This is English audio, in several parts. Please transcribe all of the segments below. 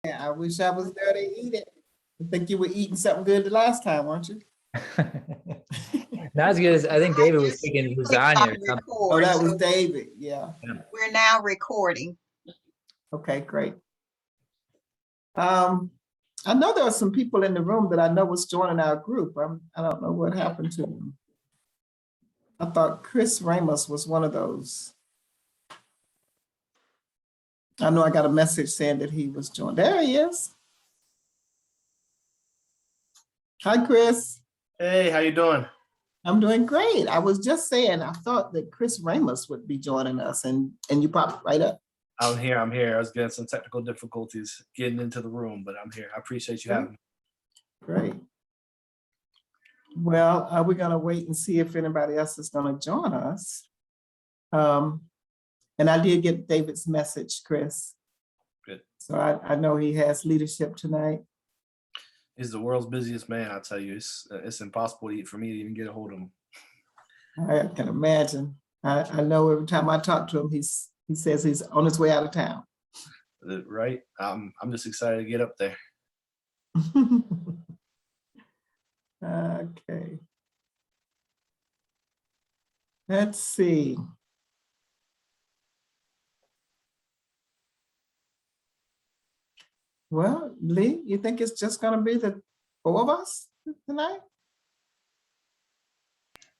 Yeah, I wish I was there to eat it. I think you were eating something good the last time, weren't you? Not as good as I think I David was just thinking clicked lasagna on or something. Oh, record, that was so David. Yeah. we're now recording. Okay, great. I know there are some people in the room that I know was joining our group. I don't know what happened to them. I thought Chris Ramos was one of those. I know I got a message saying that he was joined. There he is. Hi, Chris. Hey, how you doing? I'm doing great. I was just saying, I thought that Chris Ramos would be joining us, and you popped right up. I'm here. I'm here. I was getting some technical difficulties getting into the room, but I'm here. I appreciate you having me. Great. Well, we're going to wait and see if anybody else is going to join us. And I did get David's message, Chris. Good. So I know he has leadership tonight. He's the world's busiest man. I tell you, it's impossible for me to even get a hold of him. I can imagine. I know every time I talk to him, he says he's on his way out of town. Right? I'm just excited to get up there. Okay. Let's see. Well, Lee, you think it's just going to be the four of us tonight?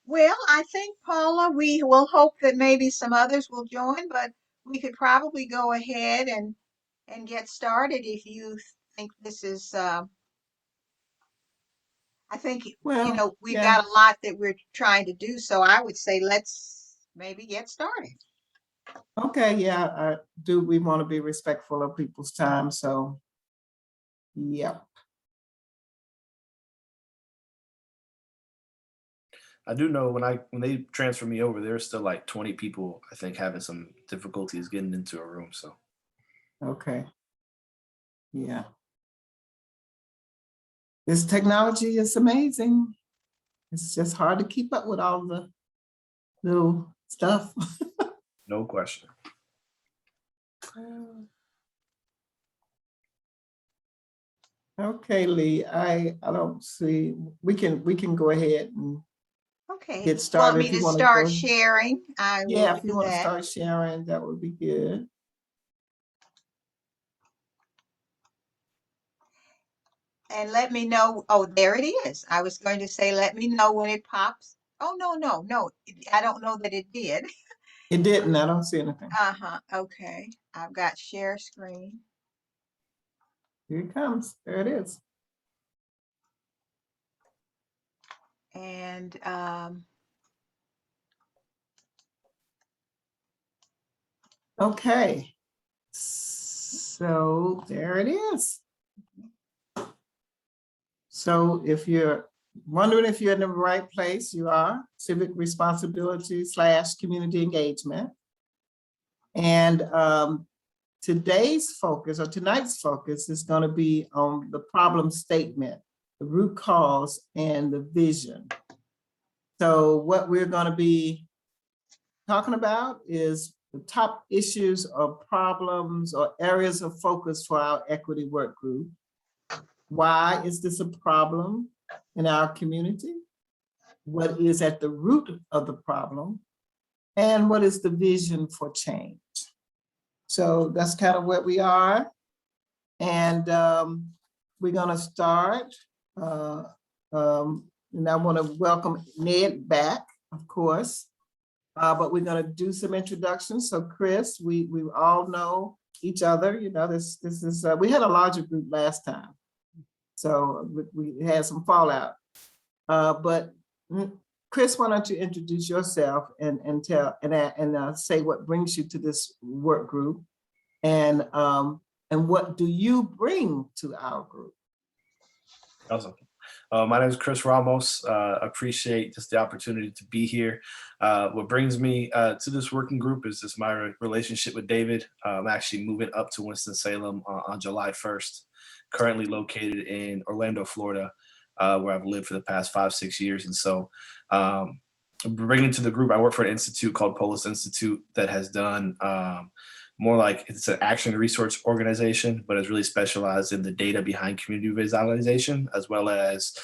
Well, I think, Paula, we will hope that maybe some others will join, but we could probably go ahead and get started if you think this is, I think, Well, we've yeah. got a lot that we're trying to do, so I would say let's maybe get started. Okay, yeah, we want to be respectful of people's time, so, yep. I do know when they transfer me over, there's still like 20 people, I think, having some difficulties getting into a room. So Okay. Yeah. This technology is amazing. It's just hard to keep up with all the little stuff. no question. Okay, Lee, I don't see, we can go ahead and Okay. get started. Want me if you to want start go. sharing? I Yeah, will if you do want to that. start sharing, that would be good. And let me know. Oh, there it is. I was going to say, let me know when it pops. Oh, no. I don't know that it did. It didn't, I don't see anything. Okay. I've got share screen. Here it comes, there it is. And Okay, so there it is. So if you're wondering if you're in the right place, you are. Civic responsibility / community engagement. And today's focus, or tonight's focus, is going to be on the problem statement, the root cause, and the vision. So what we're going to be talking about is the top issues or problems or areas of focus for our equity work group. Why is this a problem in our community? What is at the root of the problem? And what is the vision for change? So that's kind of where we are. And we're going to start. And I want to welcome Ned back, of course. But we're going to do some introductions. So Chris, we all know each other. You know, this is, we had a larger group last time. So we had some fallout. But Chris, why don't you introduce yourself and tell and say what brings you to this work group, and what do you bring to our group? Awesome. My name is Chris Ramos. Appreciate just the opportunity to be here. What brings me to this working group is just my relationship with David. I'm actually moving up to Winston-Salem on July 1st, currently located in Orlando, Florida, where I've lived for the past 5-6 years. And so bringing to the group, I work for an institute called Polis Institute that has done more like it's an action research organization, but it's really specialized in the data behind community visualization as well as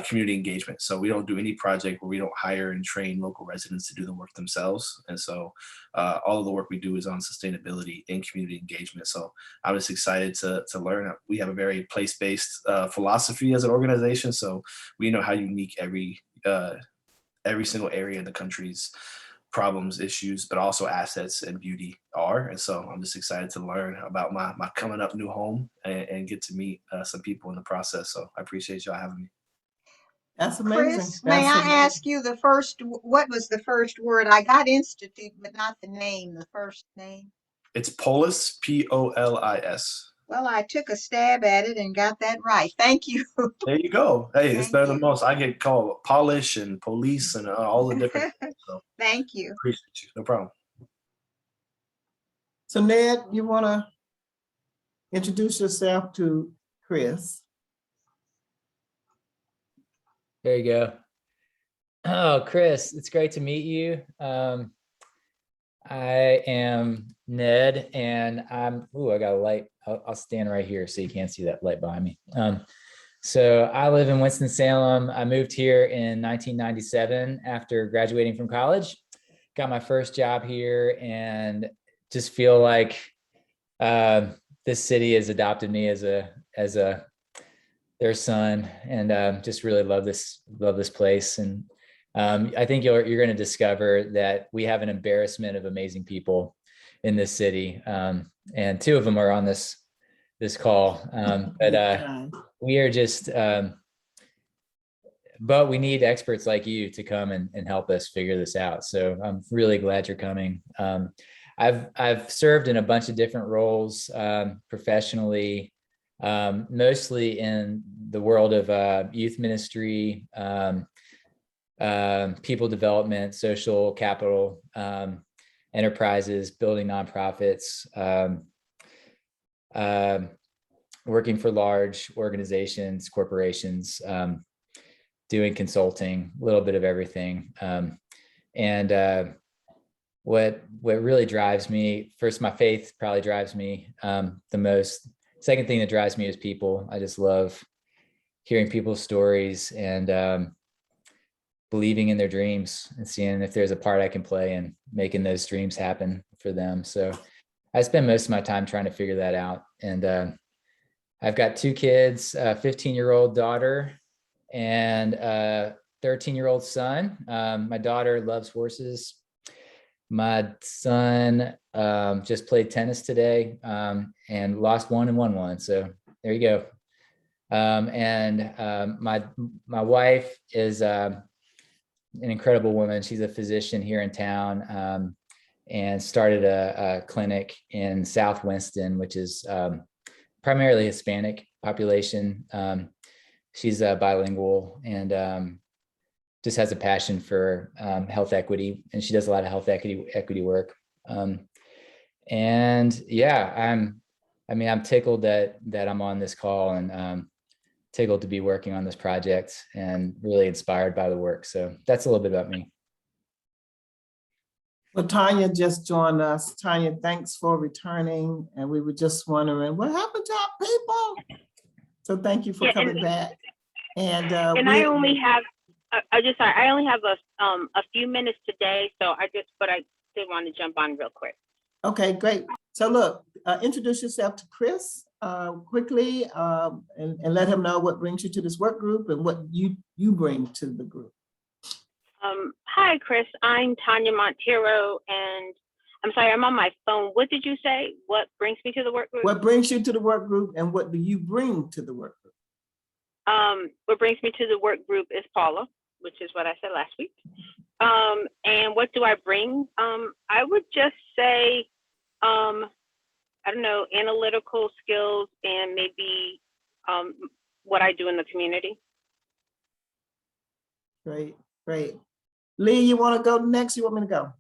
community engagement. So we don't do any project where we don't hire and train local residents to do the work themselves. And so all of the work we do is on sustainability and community engagement. So I'm just excited to learn. We have a very place-based philosophy as an organization. So we know how unique every single area in the country's problems, issues, but also assets and beauty are. And so I'm just excited to learn about my coming up new home and get to meet some people in the process. So I appreciate y'all having me. That's amazing. Chris, may That's I amazing. ask you what was the first word? I got institute, but not the name, the first name. It's Polis, Polis. Well, I took a stab at it and got that right. Thank you. There you go. Hey, it's Thank better than you. most. I get called polish and police and all the different things. So Thank you. appreciate you. No problem. So Ned, you want to introduce yourself to Chris? There you go. Oh, Chris, it's great to meet you. I am Ned, and I got a light. I'll stand right here so you can't see that light behind me. So I live in Winston-Salem. I moved here in 1997 after graduating from college. Got my first job here, and just feel like this city has adopted me as their son, and just really love this place. And I think you're going to discover that we have an embarrassment of amazing people in this city, and two of them are on this call. But we are just, but we need experts like you to come and help us figure this out. So I'm really glad you're coming. I've served in a bunch of different roles professionally, mostly in the world of youth ministry, people development, social capital, enterprises, building nonprofits, working for large organizations, corporations, doing consulting, a little bit of everything. And what really drives me, first, my faith probably drives me the most. Second thing that drives me is people. I just love hearing people's stories and believing in their dreams and seeing if there's a part I can play in making those dreams happen for them. So I spend most of my time trying to figure that out. And I've got two kids, a 15-year-old daughter and a 13-year-old son. My daughter loves horses. My son just played tennis today and lost one and won one. So there you go. My wife is an incredible woman. She's a physician here in town and started a clinic in South Winston, which is primarily Hispanic population. She's bilingual and just has a passion for health equity, and she does a lot of health equity work. And yeah, I'm tickled that I'm on this call, and tickled to be working on this project and really inspired by the work. So that's a little bit about me. Well, Tanya just joined us. Tanya, thanks for returning. And we were just wondering what happened to our people. So thank you for coming back. And I only have, I only have a few minutes today, but I did want to jump on real quick. Okay, great. So look, introduce yourself to Chris quickly and let him know what brings you to this work group and what you bring to the group. Hi, Chris. I'm Tanya Montero, and I'm sorry, I'm on my phone. What did you say? What brings me to the work group? What brings you to the work group, and what do you bring to the work group? What brings me to the work group is Paula, which is what I said last week. And what do I bring? I would just say, I don't know, analytical skills and maybe what I do in the community. Great, great. Lee, you want to go next? You want me to go?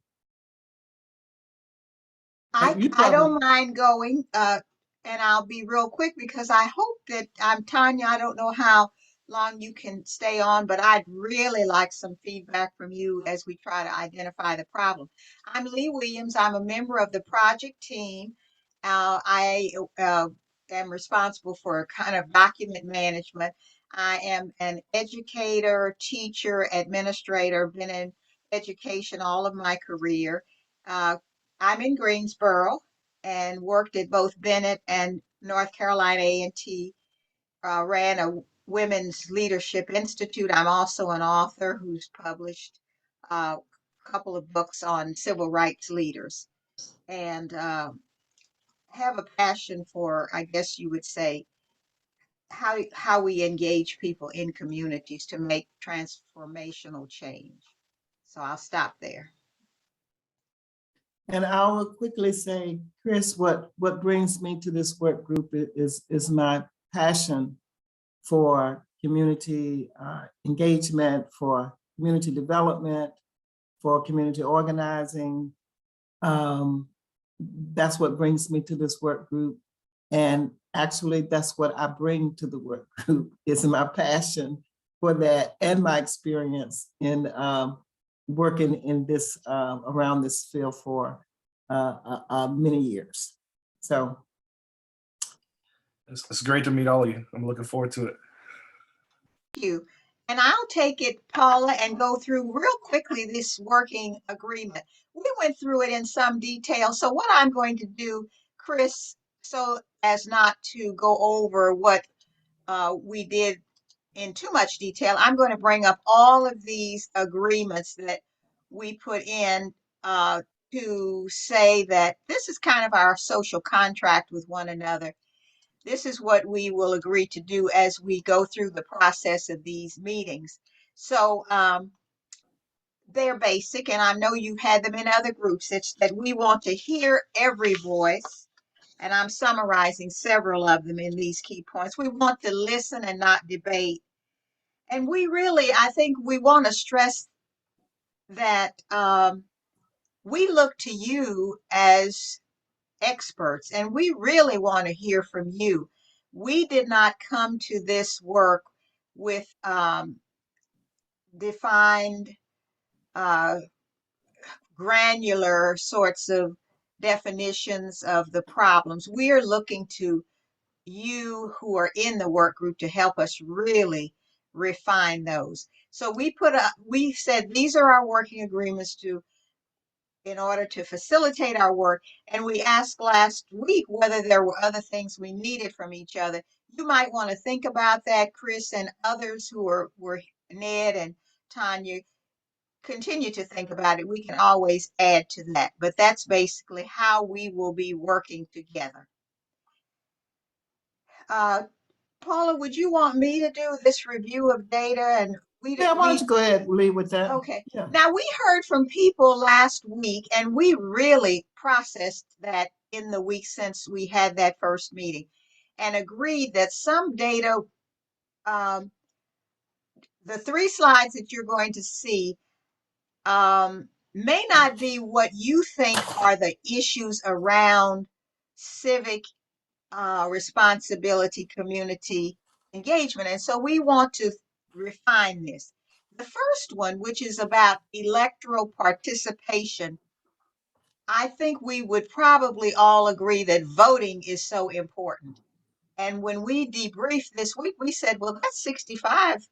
I don't mind going, and I'll be real quick because I hope that I'm Tanya. I don't know how long you can stay on, but I'd really like some feedback from you as we try to identify the problem. I'm Lee Williams. I'm a member of the project team. I am responsible for kind of document management. I am an educator, teacher, administrator, been in education all of my career. Uh, I'm in Greensboro and worked at both Bennett and North Carolina A&T. Ran a Women's Leadership Institute. I'm also an author who's published a couple of books on civil rights leaders, and have a passion for, I guess you would say, how we engage people in communities to make transformational change. So I'll stop there. And I will quickly say, Chris, what brings me to this work group is my passion for community engagement, for community development, for community organizing. That's what brings me to this work group. And actually, that's what I bring to the work group, is my passion for that and my experience in working in this, around this field for many years. So. It's great to meet all of you. I'm looking forward to it. Thank you. And I'll take it, Paula, and go through real quickly this working agreement. We went through it in some detail. So what I'm going to do, Chris, so as not to go over what we did in too much detail, I'm going to bring up all of these agreements that we put in to say that this is kind of our social contract with one another. This is what we will agree to do as we go through the process of these meetings. So they're basic, and I know you've had them in other groups. It's that we want to hear every voice, and I'm summarizing several of them in these key points. We want to listen and not debate. And we really, I think we want to stress that we look to you as experts, and we really want to hear from you. We did not come to this work with defined, granular sorts of definitions of the problems. We are looking to you who are in the work group to help us really refine those. So we said these are our working agreements in order to facilitate our work. And we asked last week whether there were other things we needed from each other. You might want to think about that, Chris, and others who were Ned and Tanya, continue to think about it. We can always add to that, but that's basically how we will be working together. Paula, would you want me to do this review of data? And Yeah, why don't you go ahead, Lee, with that? Okay. Yeah. Now, we heard from people last week, and we really processed that in the week since we had that first meeting and agreed that some data, the 3 slides that you're going to see, may not be what you think are the issues around civic responsibility, community engagement. And so we want to refine this. The first one, which is about electoral participation, I think we would probably all agree that voting is so important. And when we debriefed this week, we said, well, that's 65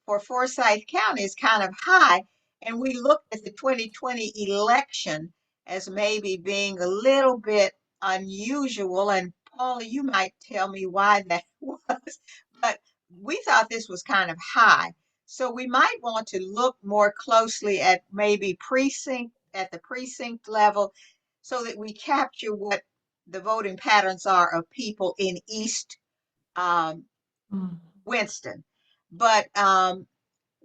for Forsyth County is kind of high. And we looked at the 2020 election as maybe being a little bit unusual. And Paula, you might tell me why that was, but we thought this was kind of high. So we might want to look more closely at maybe at the precinct level so that we capture what the voting patterns are of people in East Winston. But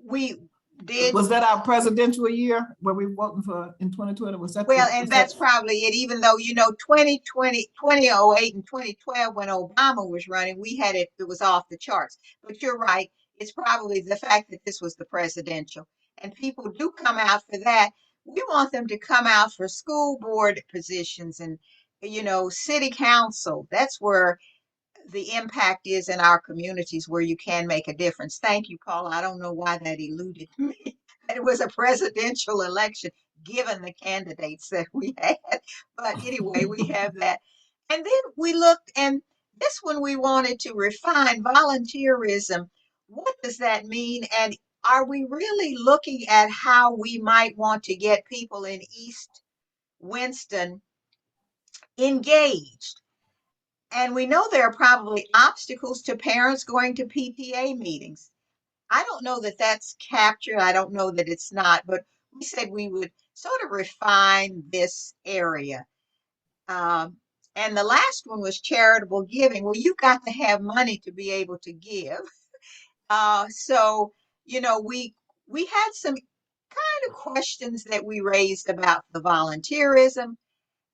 we did. Was that our presidential year where we voting for in 2020? Was that? Well, and that's probably it, even though, 2008 and 2012, when Obama was running, we had it was off the charts. But you're right. It's probably the fact that this was the presidential. And people do come out for that. We want them to come out for school board positions and, city council. That's where the impact is in our communities where you can make a difference. Thank you, Paula. I don't know why that eluded me. It was a presidential election, given the candidates that we had. But anyway, we have that. And then we looked, and this one we wanted to refine volunteerism. What does that mean? And are we really looking at how we might want to get people in East Winston engaged? And we know there are probably obstacles to parents going to PTA meetings. I don't know that that's captured. I don't know that it's not, but we said we would sort of refine this area. And the last one was charitable giving. Well, you got to have money to be able to give. So, you know, we had some kind of questions that we raised about the volunteerism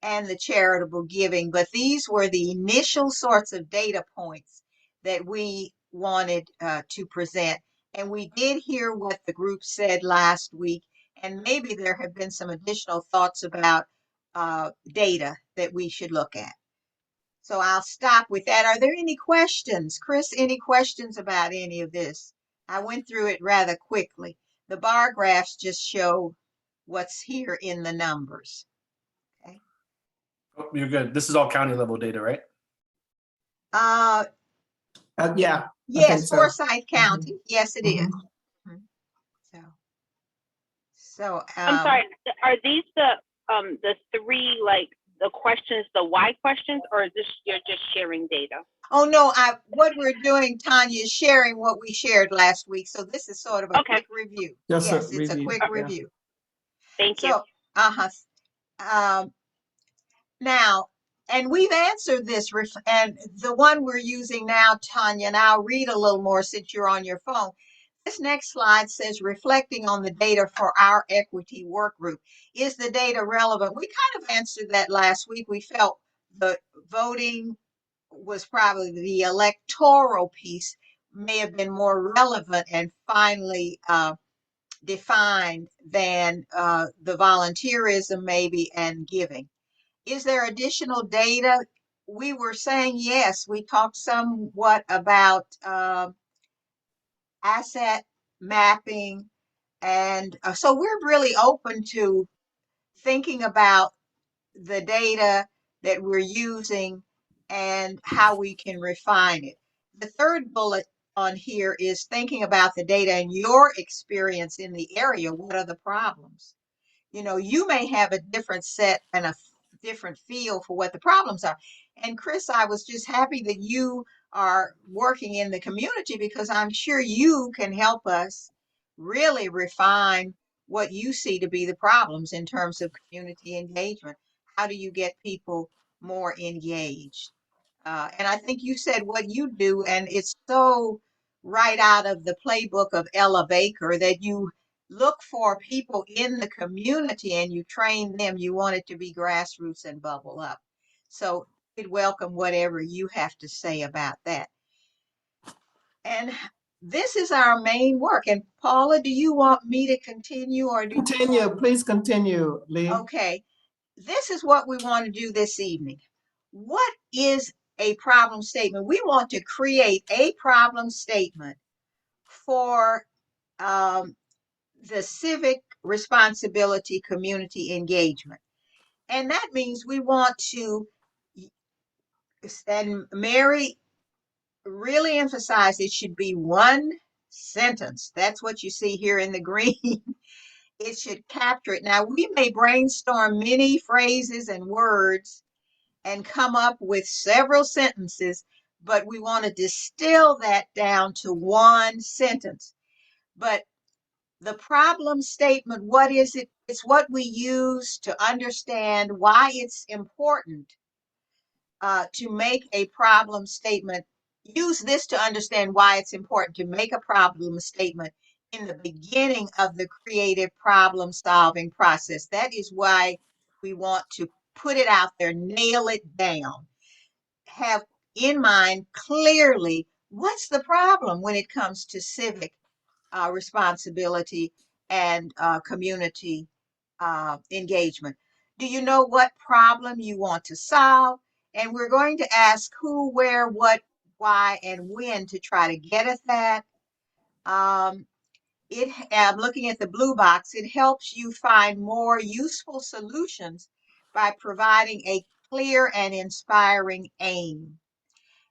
and the charitable giving, but these were the initial sorts of data points that we wanted to present. And we did hear what the group said last week, and maybe there have been some additional thoughts about data that we should look at. So I'll stop with that. Are there any questions? Chris, any questions about any of this? I went through it rather quickly. The bar graphs just show what's here in the numbers. Okay. Oh, you're good. This is all county level data, right? Yeah. Yes, so. Forsyth County. Yes, it is. Mhm. Mhm. So, I'm sorry. Are these the three, like the questions, the why questions, or is this you're just sharing data? oh no, what we're doing, Tanya, is sharing what we shared last week. So this is sort of a Okay. quick review. Just Yes, a it's a review, quick yeah. review. Thank you. So, now, and we've answered this, and the one we're using now, Tanya, and I'll read a little more since you're on your phone. This next slide says, reflecting on the data for our equity work group. Is the data relevant? We kind of answered that last week. We felt the voting was probably the electoral piece may have been more relevant and finally defined than the volunteerism maybe and giving. Is there additional data? We were saying yes. We talked somewhat about asset mapping. And so we're really open to thinking about the data that we're using and how we can refine it. The third bullet on here is thinking about the data and your experience in the area. What are the problems? You know, you may have a different set and a different feel for what the problems are. And Chris, I was just happy that you are working in the community because I'm sure you can help us really refine what you see to be the problems in terms of community engagement. How do you get people more engaged? And I think you said what you do, and it's so right out of the playbook of Ella Baker that you look for people in the community and you train them. You want it to be grassroots and bubble up. So we'd welcome whatever you have to say about that. And this is our main work. And Paula, do you want me to continue or do you Continue, please continue, Lee. Okay, this is what we want to do this evening. What is a problem statement? We want to create a problem statement for the civic responsibility community engagement. And that means we want to, and Mary really emphasized it should be one sentence. That's what you see here in the green. It should capture it. Now, we may brainstorm many phrases and words and come up with several sentences, but we want to distill that down to one sentence. But the problem statement, what is it? It's what we use to understand why it's important to make a problem statement. Use this to understand why it's important to make a problem statement in the beginning of the creative problem solving process. That is why we want to put it out there, nail it down, have in mind clearly what's the problem when it comes to civic responsibility and community engagement. Do you know what problem you want to solve? And we're going to ask who, where, what why, and when to try to get at that. I'm looking at the blue box. It helps you find more useful solutions by providing a clear and inspiring aim.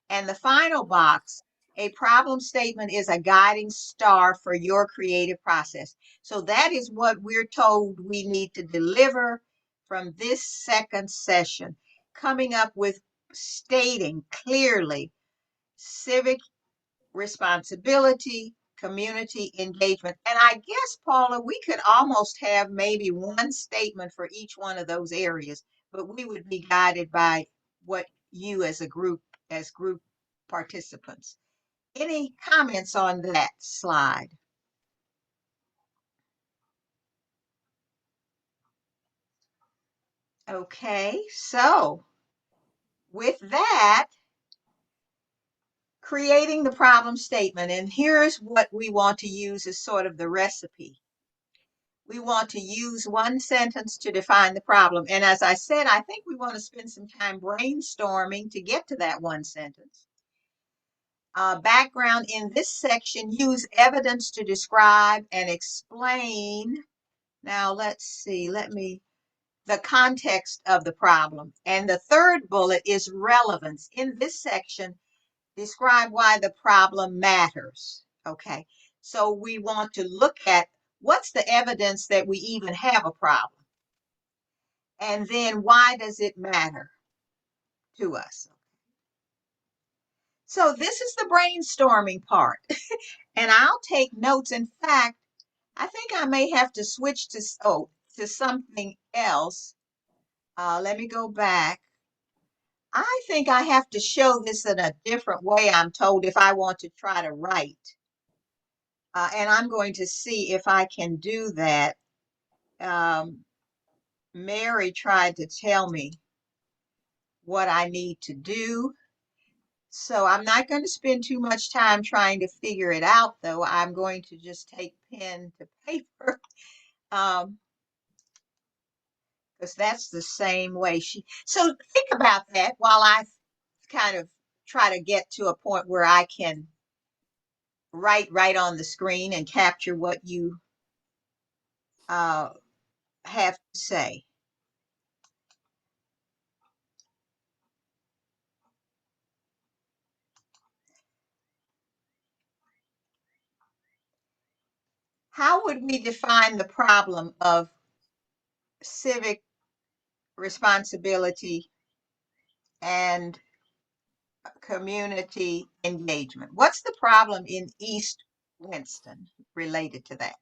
And the final box, a problem statement is a guiding star for your creative process. So that is what we're told we need to deliver from this second session, coming up with stating clearly civic responsibility, community engagement. And I guess, Paula, we could almost have maybe one statement for each one of those areas, but we would be guided by what you as group participants. Any comments on that slide? Okay, so with that, creating the problem statement, and here's what we want to use as sort of the recipe. We want to use one sentence to define the problem. And as I said, I think we want to spend some time brainstorming to get to that one sentence. Background in this section, use evidence to describe and explain. Now let's see, the context of the problem. And the third bullet is relevance. In this section, describe why the problem matters. Okay, so we want to look at what's the evidence that we even have a problem? And then why does it matter to us? So this is the brainstorming part. And I'll take notes. In fact, I think I may have to switch to something else. Let me go back. I think I have to show this in a different way, I'm told, if I want to try to write. And I'm going to see if I can do that. Mary tried to tell me what I need to do. So I'm not going to spend too much time trying to figure it out, though. I'm going to just take pen to paper. Because that's the same way so think about that while I kind of try to get to a point where I can write right on the screen and capture what you have to say. How would we define the problem of civic responsibility and community engagement? What's the problem in East Winston related to that?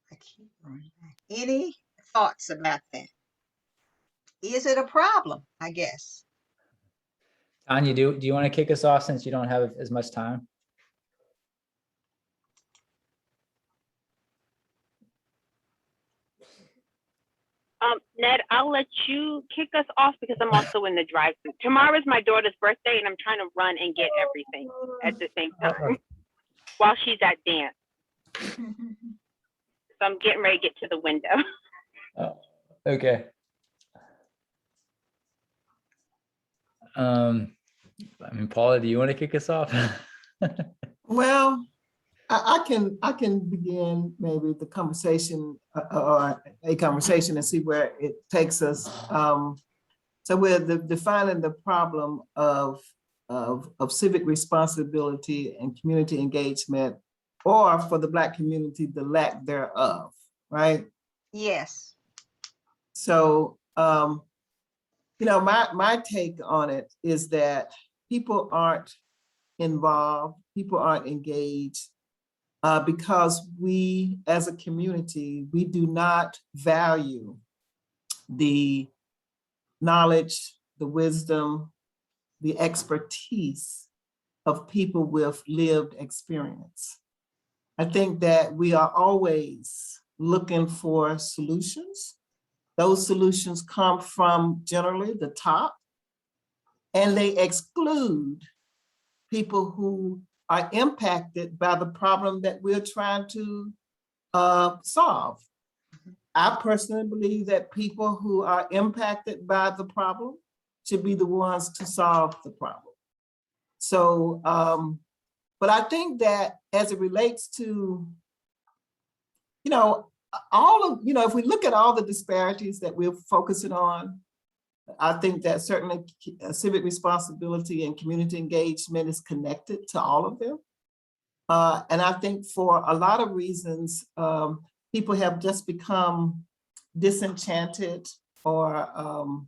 I keep going back. Any thoughts about that? Is it a problem, I guess? Tanya, do you want to kick us off since you don't have as much time? Ned, I'll let you kick us off because I'm also in the drive-thru. Tomorrow's my daughter's birthday, and I'm trying to run and get everything at the same time while she's at dance. So I'm getting ready to get to the window. Oh, okay. I mean, Paula, do you want to kick us off? Well, I can begin maybe the conversation or a conversation and see where it takes us. So we're defining the problem of civic responsibility and community engagement, or for the Black community, the lack thereof, right? Yes. So, my take on it is that people aren't involved, people aren't engaged because we as a community, we do not value the knowledge, the wisdom, the expertise of people with lived experience. I think that we are always looking for solutions. Those solutions come from generally the top, and they exclude people who are impacted by the problem that we're trying to solve. I personally believe that people who are impacted by the problem should be the ones to solve the problem. So, but I think that as it relates to, all of, if we look at all the disparities that we're focusing on, I think that certainly civic responsibility and community engagement is connected to all of them. And I think for a lot of reasons, people have just become disenchanted or,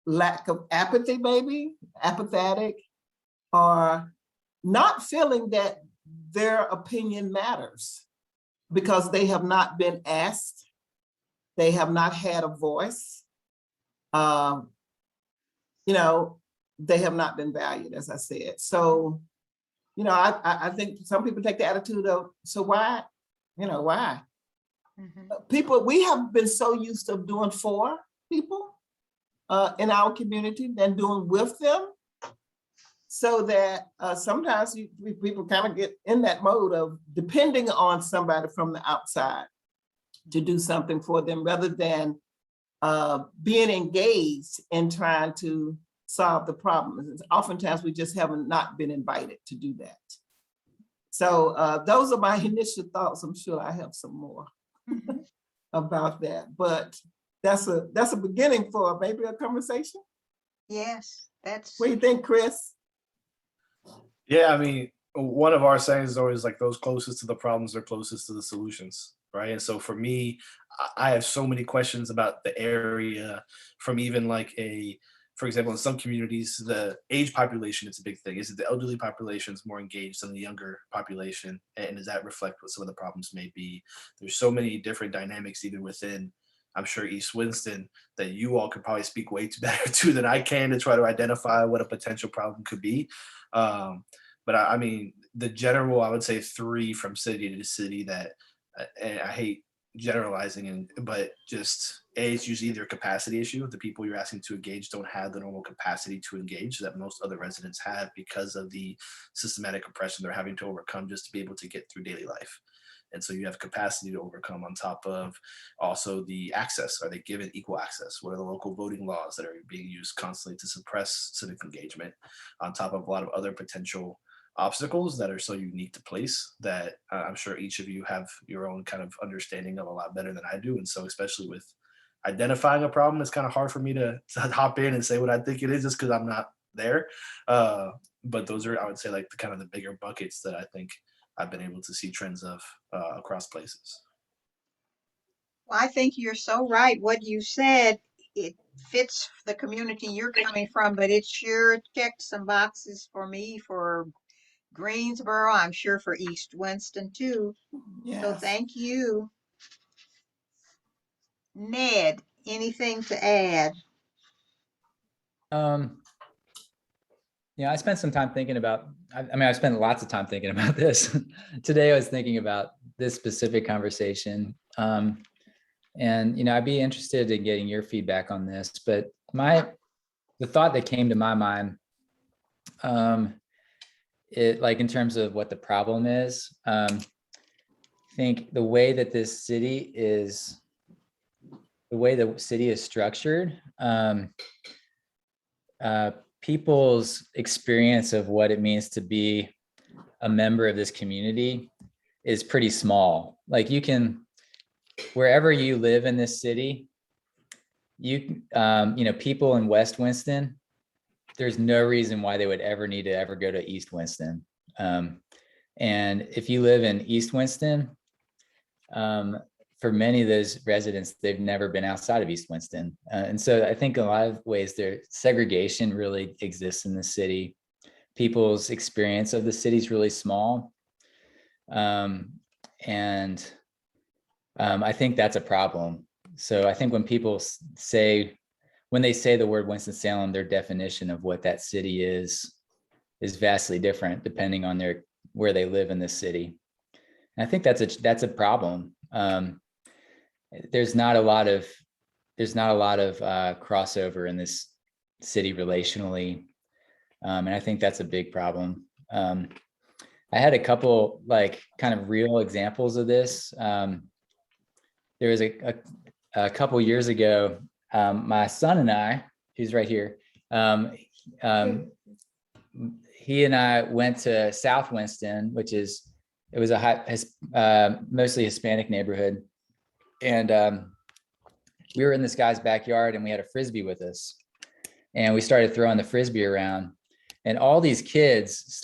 lack of apathy, maybe, apathetic, or not feeling that their opinion matters because they have not been asked, they have not had a voice, they have not been valued, as I said. So, I think some people take the attitude of, so why, why? People, we have been so used to doing for people in our community than doing with them. So that sometimes people kind of get in that mode of depending on somebody from the outside to do something for them rather than being engaged in trying to solve the problem. Oftentimes we just haven't not been invited to do that. So those are my initial thoughts. I'm sure I have some more about that, but that's a beginning for maybe a conversation. Yes, that's. What do you think, Chris? Yeah, I mean, one of our sayings is always like those closest to the problems are closest to the solutions, right? And so for me, I have so many questions about the area from even like for example, in some communities, the age population is a big thing. Is it the elderly population is more engaged than the younger population? And does that reflect what some of the problems may be? There's so many different dynamics even within, I'm sure, East Winston that you all could probably speak way too better to than I can to try to identify what a potential problem could be. But I mean, the general, I would say 3 from city to city that, and I hate generalizing, but just it's usually either a capacity issue. The people you're asking to engage don't have the normal capacity to engage that most other residents have because of the systematic oppression they're having to overcome just to be able to get through daily life. And so you have capacity to overcome on top of also the access. Are they given equal access? What are the local voting laws that are being used constantly to suppress civic engagement on top of a lot of other potential obstacles that are so unique to place that I'm sure each of you have your own kind of understanding of a lot better than I do. And so especially with identifying a problem, it's kind of hard for me to hop in and say what I think it is just because I'm not there. But those are, I would say, like the kind of the bigger buckets that I think I've been able to see trends of across places. Well, I think you're so right. What you said, it fits the community you're coming from, but it sure checked some boxes for me for Greensboro. I'm sure for East Winston too. Yes. So thank you. Ned, anything to add? I spent some time thinking about, I spent lots of time thinking about this. Today I was thinking about this specific conversation. And, I'd be interested in getting your feedback on this, but the thought that came to my mind, in terms of what the problem is, I think the way that the city is structured, people's experience of what it means to be a member of this community is pretty small. Like wherever you live in this city, people in West Winston, there's no reason why they would ever need to ever go to East Winston. And if you live in East Winston, for many of those residents, they've never been outside of East Winston. And so I think in a lot of ways segregation really exists in the city. People's experience of the city is really small. I think that's a problem. So I think when people when they say the word Winston-Salem, their definition of what that city is vastly different depending on where they live in the city. And I think that's a problem. There's not a lot of crossover in this city relationally. And I think that's a big problem. I had a couple like kind of real examples of this. There was a couple years ago, my son and I, who's right here, he and I went to South Winston, it was a mostly Hispanic neighborhood. And we were in this guy's backyard and we had a Frisbee with us. And we started throwing the Frisbee around. And all these kids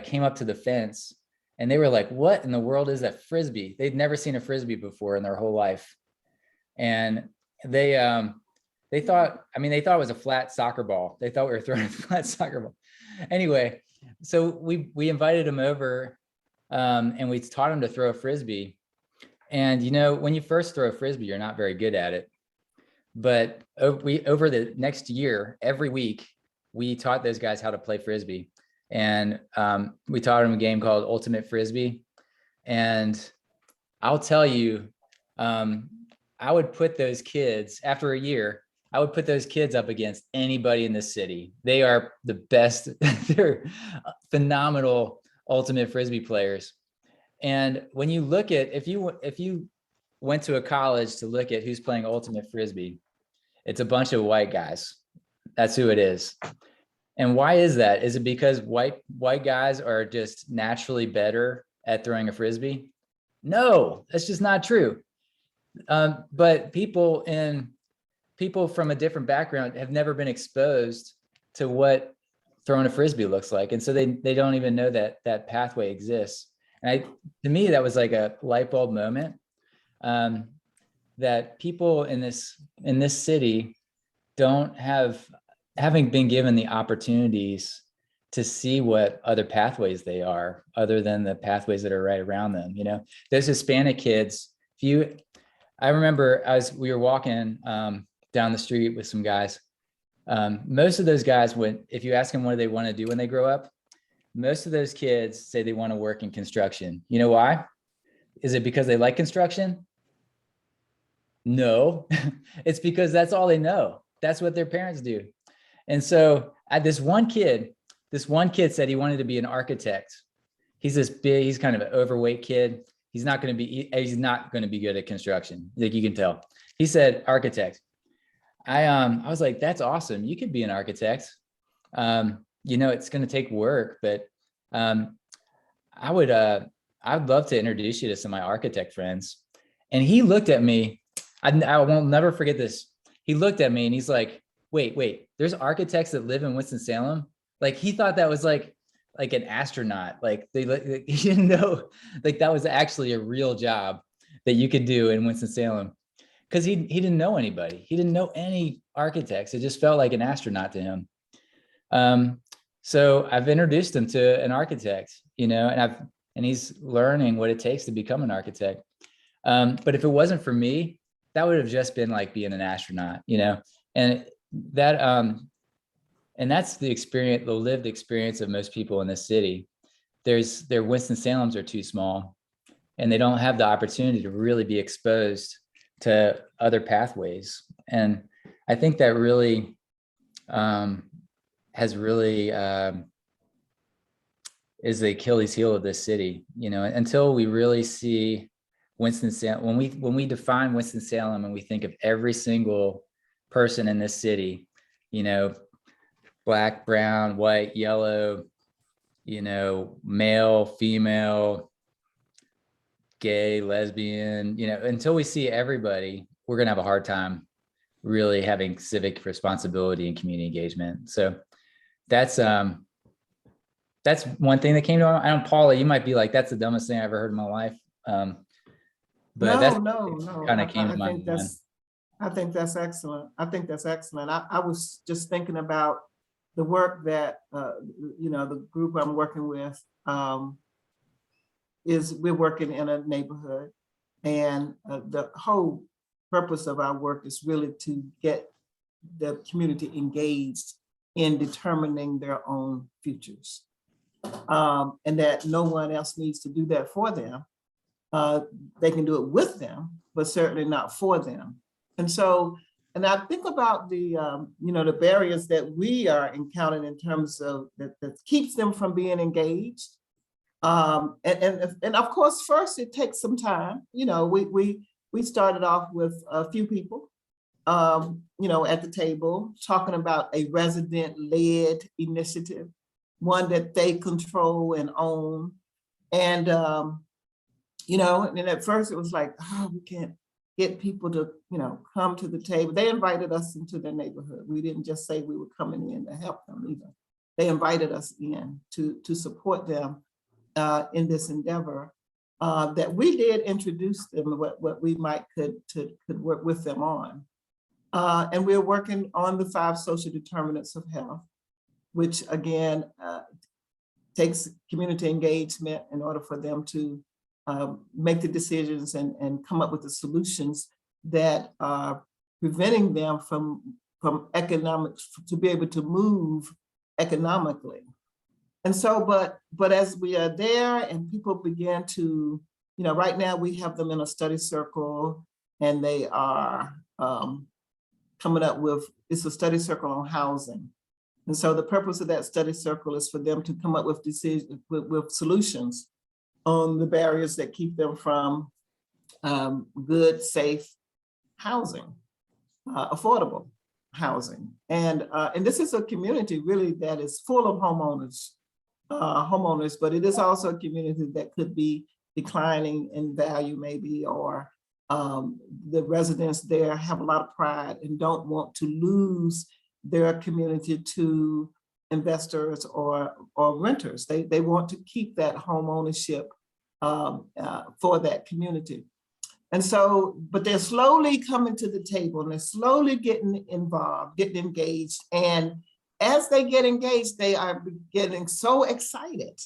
came up to the fence and they were like, what in the world is that Frisbee? They'd never seen a Frisbee before in their whole life. And they thought it was a flat soccer ball. They thought we were throwing a flat soccer ball. Anyway, so we invited them over and we taught them to throw a Frisbee. And, when you first throw a Frisbee, you're not very good at it. But over the next year, every week, we taught those guys how to play Frisbee. And we taught them a game called Ultimate Frisbee. And I'll tell you, I would put those kids, after a year, I would put those kids up against anybody in this city. They are the best. They're phenomenal Ultimate Frisbee players. And when you look at, if you went to a college to look at who's playing Ultimate Frisbee, it's a bunch of white guys. That's who it is. And why is that? Is it because white guys are just naturally better at throwing a Frisbee? No, that's just not true. But people from a different background have never been exposed to what throwing a Frisbee looks like. And so they don't even know that pathway exists. And to me, that was like a light bulb moment, that people in this city having been given the opportunities to see what other pathways they are, other than the pathways that are right around them. Those Hispanic kids, I remember we were walking down the street with some guys. Most of those guys, if you ask them what do they want to do when they grow up, most of those kids say they want to work in construction. You know why? Is it because they like construction? No, it's because that's all they know. That's what their parents do. And so this one kid said he wanted to be an architect. He's this big, he's kind of an overweight kid. He's not going to be good at construction. Like you can tell. He said architect. I was like, that's awesome. You could be an architect. It's going to take work, but I'd love to introduce you to some of my architect friends. And he looked at me. I won't never forget this. He looked at me and he's like, wait, there's architects that live in Winston-Salem. Like he thought that was like an astronaut. Like he didn't know like that was actually a real job that you could do in Winston-Salem. Because he didn't know anybody. He didn't know any architects. It just felt like an astronaut to him. So I've introduced him to an architect, and he's learning what it takes to become an architect. But if it wasn't for me, that would have just been like being an astronaut, and that's the experience, the lived experience of most people in this city. Their Winston-Salems are too small, and they don't have the opportunity to really be exposed to other pathways. And I think that really has really is the Achilles heel of this city, until we really see Winston-Salem. When we define Winston-Salem and we think of every single person in this city, black, brown, white, yellow, male, female, gay, lesbian, until we see everybody, we're going to have a hard time really having civic responsibility and community engagement. So that's one thing that came to my mind. I know, Paula, you might be like, that's the dumbest thing I ever heard in my life. But no. Kind of came to my mind. I think that's excellent. I was just thinking about the work that, the group I'm working with, we're working in a neighborhood, and the whole purpose of our work is really to get the community engaged in determining their own futures, and that no one else needs to do that for them. They can do it with them, but certainly not for them. And so And I think about the, the barriers that we are encountering in terms of that keeps them from being engaged. And of course, first it takes some time. We started off with a few people, at the table talking about a resident-led initiative, one that they control and own. And and at first it was like, oh, we can't get people to, come to the table. They invited us into their neighborhood. We didn't just say we were coming in to help them either. They invited us in to support them in this endeavor. That we did introduce them what we might could work with them on. And we're working on the 5 social determinants of health, which again takes community engagement in order for them to make the decisions and come up with the solutions that are preventing them from economics, to be able to move economically. And so, but as we are there and people begin to, right now we have them in a study circle, and they are coming up with, it's a study circle on housing. And so the purpose of that study circle is for them to come up with decisions, with solutions on the barriers that keep them from good, safe housing, affordable housing. And this is a community really that is full of homeowners, but it is also a community that could be declining in value maybe, or the residents there have a lot of pride and don't want to lose their community to investors or renters. They want to keep that home ownership for that community. And so, but they're slowly coming to the table and they're slowly getting involved, getting engaged. And as they get engaged, they are getting so excited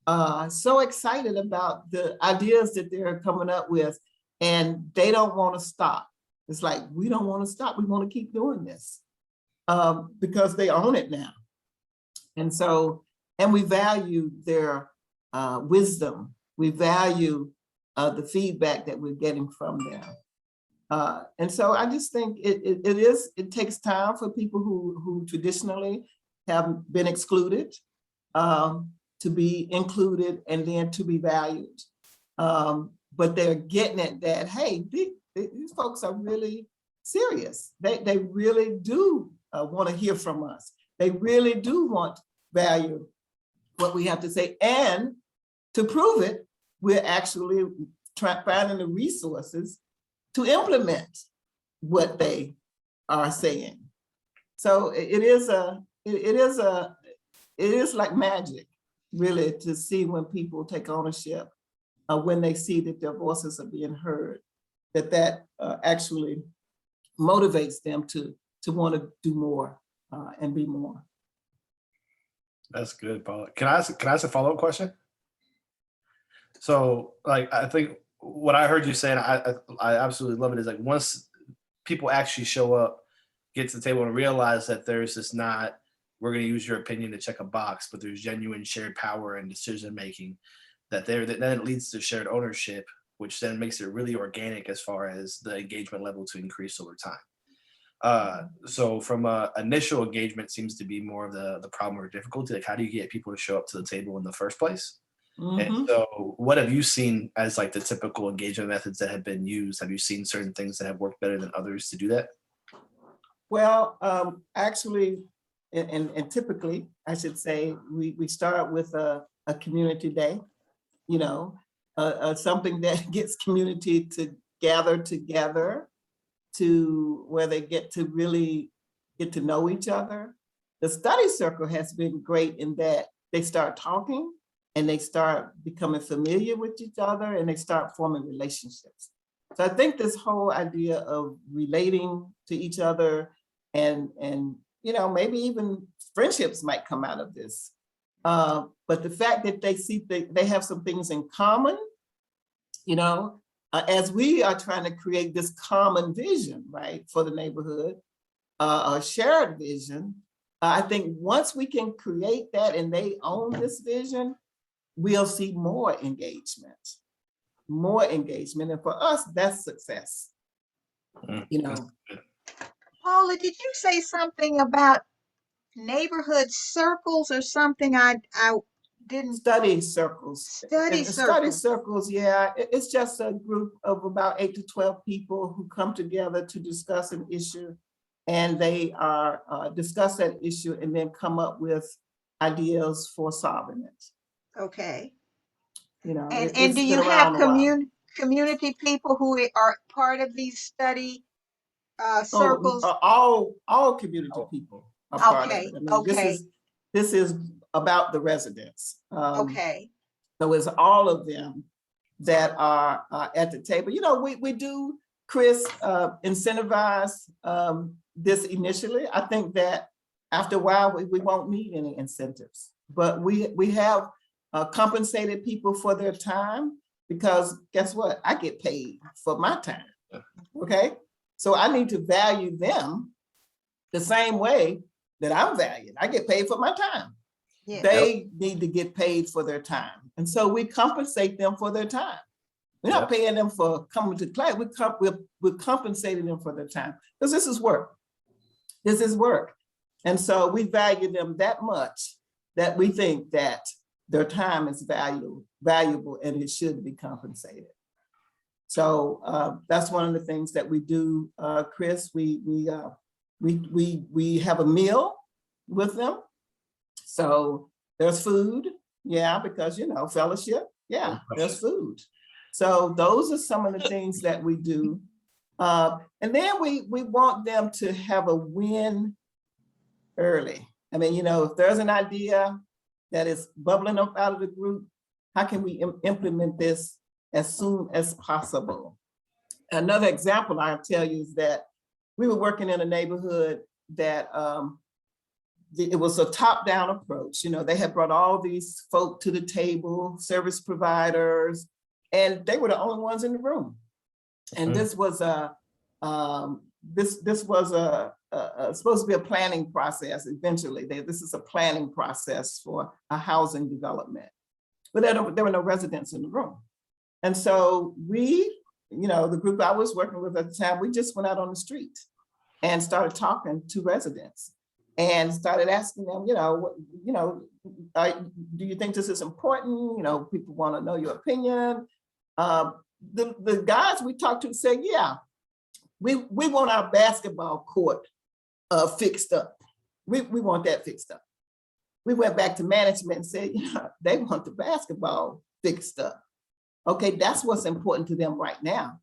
about the ideas that they're coming up with, and they don't want to stop. It's like, we don't want to stop. We want to keep doing this because they own it now. And so, and we value their wisdom. We value the feedback that we're getting from them. And so I just think it takes time for people who traditionally have been excluded to be included and then to be valued. But they're getting it that, hey, these folks are really serious. They really do want to hear from us. They really do want value, what we have to say. And to prove it, we're actually finding the resources to implement what they are saying. So it is like magic, really, to see when people take ownership, when they see that their voices are being heard, that actually motivates them to want to do more and be more. That's good, Paula. Can I ask a follow-up question? So, like, I think what I heard you say, and I absolutely love it, is like, once people actually show up, get to the table and realize that there's this not, we're going to use your opinion to check a box, but there's genuine shared power and decision making, that then it leads to shared ownership, which then makes it really organic as far as the engagement level to increase over time. So from initial engagement seems to be more of the problem or difficulty. Like, how do you get people to show up to the table in the first place? And so what have you seen as like the typical engagement methods that have been used? Have you seen certain things that have worked better than others to do that? Well, actually, and typically, I should say, we start with a community day, something that gets community to gather together, to where they get to really get to know each other. The study circle has been great in that they start talking and they start becoming familiar with each other and they start forming relationships. So I think this whole idea of relating to each other and maybe even friendships might come out of this. But the fact that they see they have some things in common, as we are trying to create this common vision, right, for the neighborhood, a shared vision, I think once we can create that and they own this vision, we'll see more engagement. And for us, that's success. That's good. Paula, did you say something about neighborhood circles or something? I didn't. Study circles. Study Study circles. circles, yeah, it's just a group of about 8 to 12 people who come together to discuss an issue. And they are discuss that issue and then come up with ideas for solving it. Okay. You know, And it's do been you have around a while. community people who are part of these study Oh, circles? all community people are part of Okay, it. I mean, okay. this is about the residents. Okay. So it's all of them that are at the table. You know, we do, Chris, incentivize this initially. I think that after a while, we won't need any incentives. But we have compensated people for their time, because guess what? I get paid for my time, okay? So I need to value them the same way that I'm valued. I get paid for my time. Yeah. They need to get paid for their time. And so we compensate them for their time. We're not paying them for coming to class. We're compensating them for their time, because this is work. This is work. And so we value them that much that we think that their time is valuable and it should be compensated. So that's one of the things that we do, Chris. We have a meal with them. So there's food, yeah, because you know, fellowship, yeah, there's food. So those are some of the things that we do. And then we want them to have a win early. I mean, you know, if there's an idea that is bubbling up out of the group, how can we implement this as soon as possible? Another example I'll tell you is that we were working in a neighborhood that it was a top-down approach. You know, they had brought all these folk to the table, service providers, and they were the only ones in the room. And this was this was supposed to be a planning process eventually. This is a planning process for a housing development. But there were no residents in the room. And so we, you know, the group I was working with at the time, we just went out on the street and started talking to residents and started asking them, do you think this is important? You know, people want to know your opinion. The guys we talked to said, yeah, we want our basketball court fixed up. We want that fixed up. We went back to management and said, yeah, they want the basketball fixed up. Okay, that's what's important to them right now.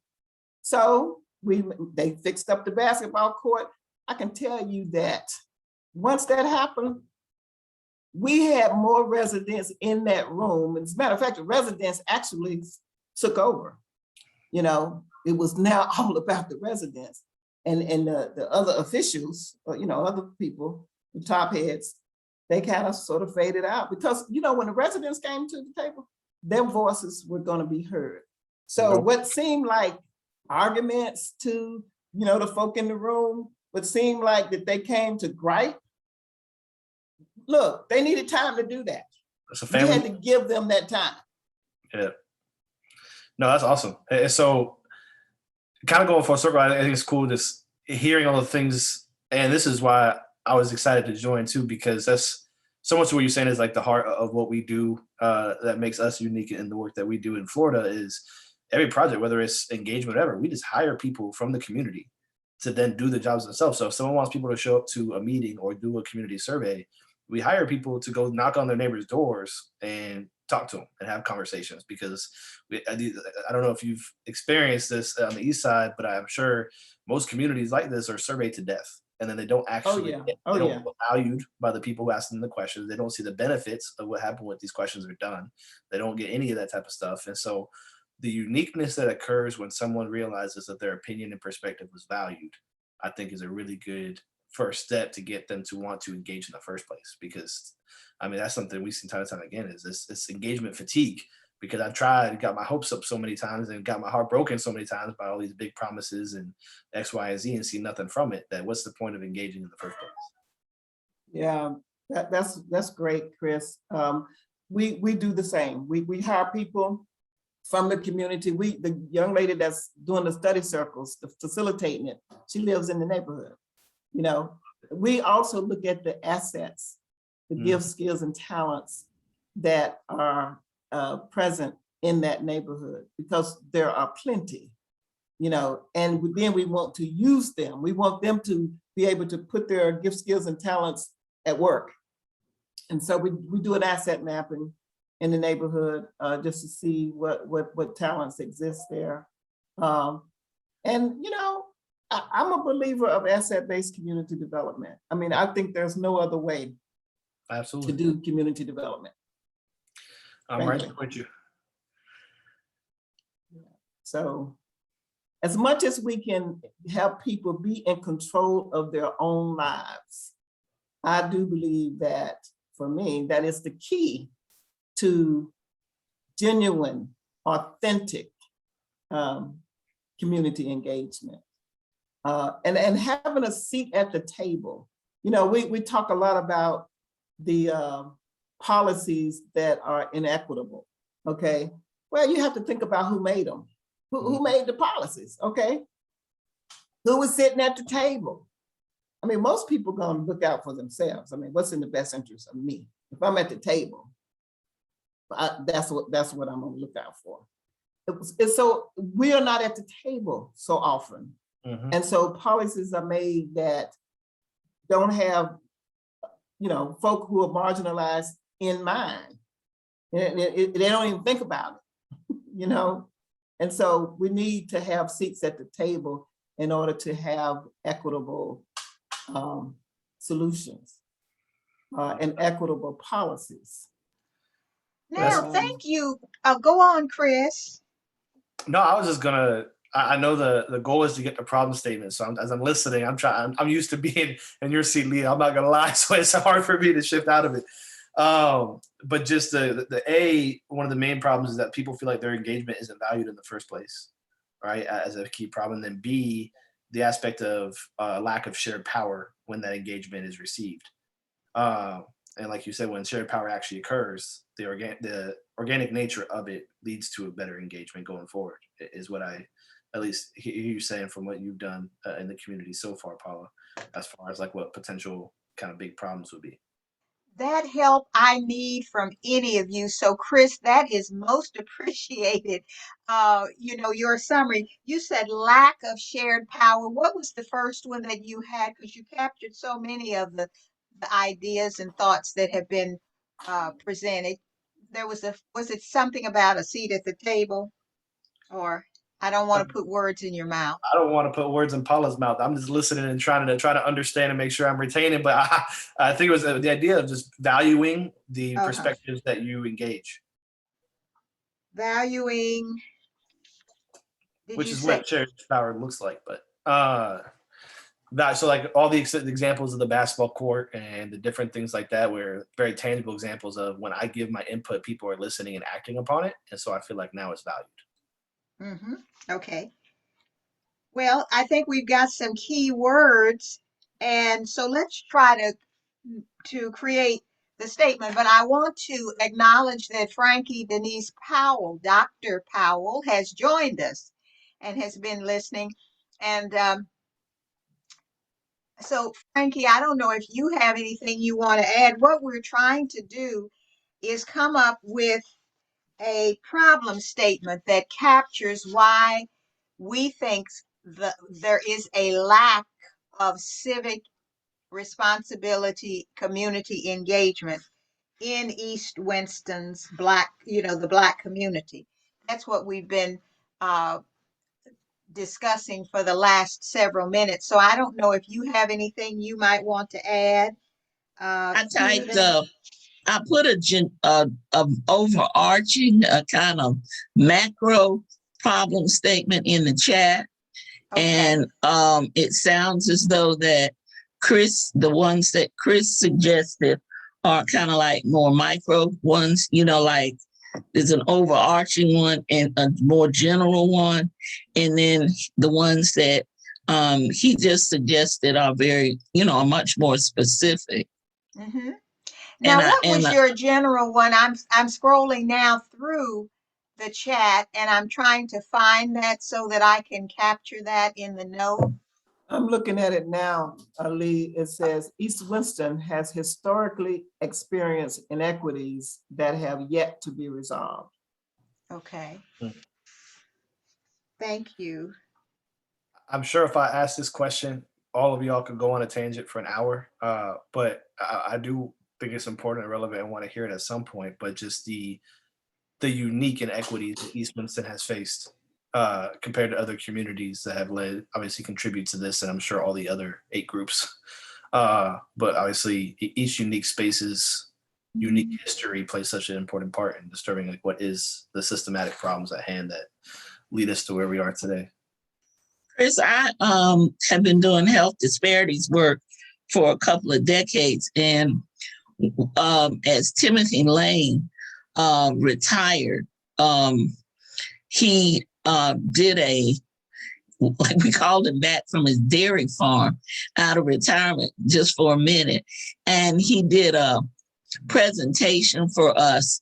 So they fixed up the basketball court. I can tell you that once that happened, we had more residents in that room. As a matter of fact, the residents actually took over. You know, it was now all about the residents, and the other officials, or, you know, other people, the top heads, they kind of sort of faded out, because, you know, when the residents came to the table, their voices were going to be heard. So what seemed like arguments to, you know, the folk in the room, what seemed like that they came to gripe, look, they needed time to do that. It's a We family. had to give them that time. Yeah. No, that's awesome. And so kind of going full circle, I think it's cool just hearing all the things. And this is why I was excited to join too, because that's so much of what you're saying is like the heart of what we do that makes us unique in the work that we do in Florida. Is every project, whether it's engagement, whatever, we just hire people from the community to then do the jobs themselves. So if someone wants people to show up to a meeting or do a community survey, we hire people to go knock on their neighbors' doors and talk to them and have conversations, because I don't know if you've experienced this on the east side, but I'm sure most communities like this are surveyed to death. And then they don't actually feel valued by the people who ask them the questions. They don't see the benefits of what happened when these questions are done. They don't get any of that type of stuff. And so the uniqueness that occurs when someone realizes that their opinion and perspective was valued, I think is a really good first step to get them to want to engage in the first place. Because I mean, that's something we see time and time again, is this engagement fatigue, because I've tried, got my hopes up so many times and got my heart broken so many times by all these big promises and X, Y, and Z, and see nothing from it. That what's the point of engaging in the first place? Yeah, that's great, Chris. We do the same. We hire people from the community. The young lady that's doing the study circles, facilitating it, she lives in the neighborhood. You know, we also look at the assets, the gifts, skills, and talents that are present in that neighborhood, because there are plenty, you know, and then we want to use them. We want them to be able to put their gifts, skills, and talents at work. And so we do an asset mapping in the neighborhood just to see what talents exist there. And, you know, I'm a believer of asset-based community development. I mean, I think there's no other way to Absolutely. do community development. I'm right there with you. So as much as we can help people be in control of their own lives, I do believe that, for me, that is the key to genuine, authentic community engagement. And having a seat at the table. You know, we talk a lot about the policies that are inequitable, okay? Well, you have to think about who made them. Who made the policies, okay? Who was sitting at the table? I mean, most people gonna look out for themselves. I mean, what's in the best interest of me? If I'm at the table, that's what I'm gonna look out for. So we are not at the table so often. And so policies are made that don't have, you know, folk who are marginalized in mind. They don't even think about it, you know? And so we need to have seats at the table in order to have equitable solutions and equitable policies. Now, thank you. Go on, Chris. No, I was just gonna. I know the goal is to get the problem statement. So as I'm listening, I'm used to being in your seat, Leah. I'm not gonna lie, so it's hard for me to shift out of it. But just one of the main problems is that people feel like their engagement isn't valued in the first place, right? As a key problem. And then B, the aspect of lack of shared power when that engagement is received. And like you said, when shared power actually occurs, the organic nature of it leads to a better engagement going forward, is what I at least hear you saying from what you've done in the community so far, Paula, as far as like what potential kind of big problems would be. That help I need from any of you. So Chris, that is most appreciated. You know, your summary, you said lack of shared power. What was the first one that you had? Because you captured so many of the ideas and thoughts that have been presented. Was it something about a seat at the table? Or I don't want to put words in your mouth. I don't want to put words in Paula's mouth. I'm just listening and trying to understand and make sure I'm retaining. But I think it was the idea of just valuing the perspectives that you engage. Valuing. Which is what shared power looks like. But so like all the examples of the basketball court and the different things like that, were very tangible examples of when I give my input, people are listening and acting upon it. And so I feel like now it's valued. Okay. Well, I think we've got some key words, and so let's try to create the statement. But I want to acknowledge that Frankie Denise Powell, Dr. Powell, has joined us and has been listening. And so, Frankie, I don't know if you have anything you want to add. What we're trying to do is come up with a problem statement that captures why we think there is a lack of civic responsibility, community engagement in East Winston's the Black community. That's what we've been discussing for the last several minutes. So I don't know if you have anything you might want to add. I put a overarching kind of macro problem statement in the chat. Okay. And it sounds as though that the ones that Chris suggested are kind of like more micro ones, you know, like there's an overarching one and a more general one. And then the ones that he just suggested are very, are much more specific. Mm-hmm. Now, what was your general one? I'm scrolling now through the chat and I'm trying to find that so that I can capture that in the note. I'm looking at it now, Ali. It says East Winston has historically experienced inequities that have yet to be resolved. Okay, Hmm. thank you. I'm sure if I ask this question, all of y'all could go on a tangent for an hour. But I do think it's important and relevant and want to hear it at some point. But just the unique inequities that East Winston has faced compared to other communities that have led, obviously contribute to this, and I'm sure all the other 8 groups. But obviously, each unique space's unique history plays such an important part in disturbing like what is the systematic problems at hand that lead us to where we are today. Chris, I have been doing health disparities work for a couple of decades, and as Timothy Lane retired, he did like we called him back from his dairy farm out of retirement just for a minute, and he did a presentation for us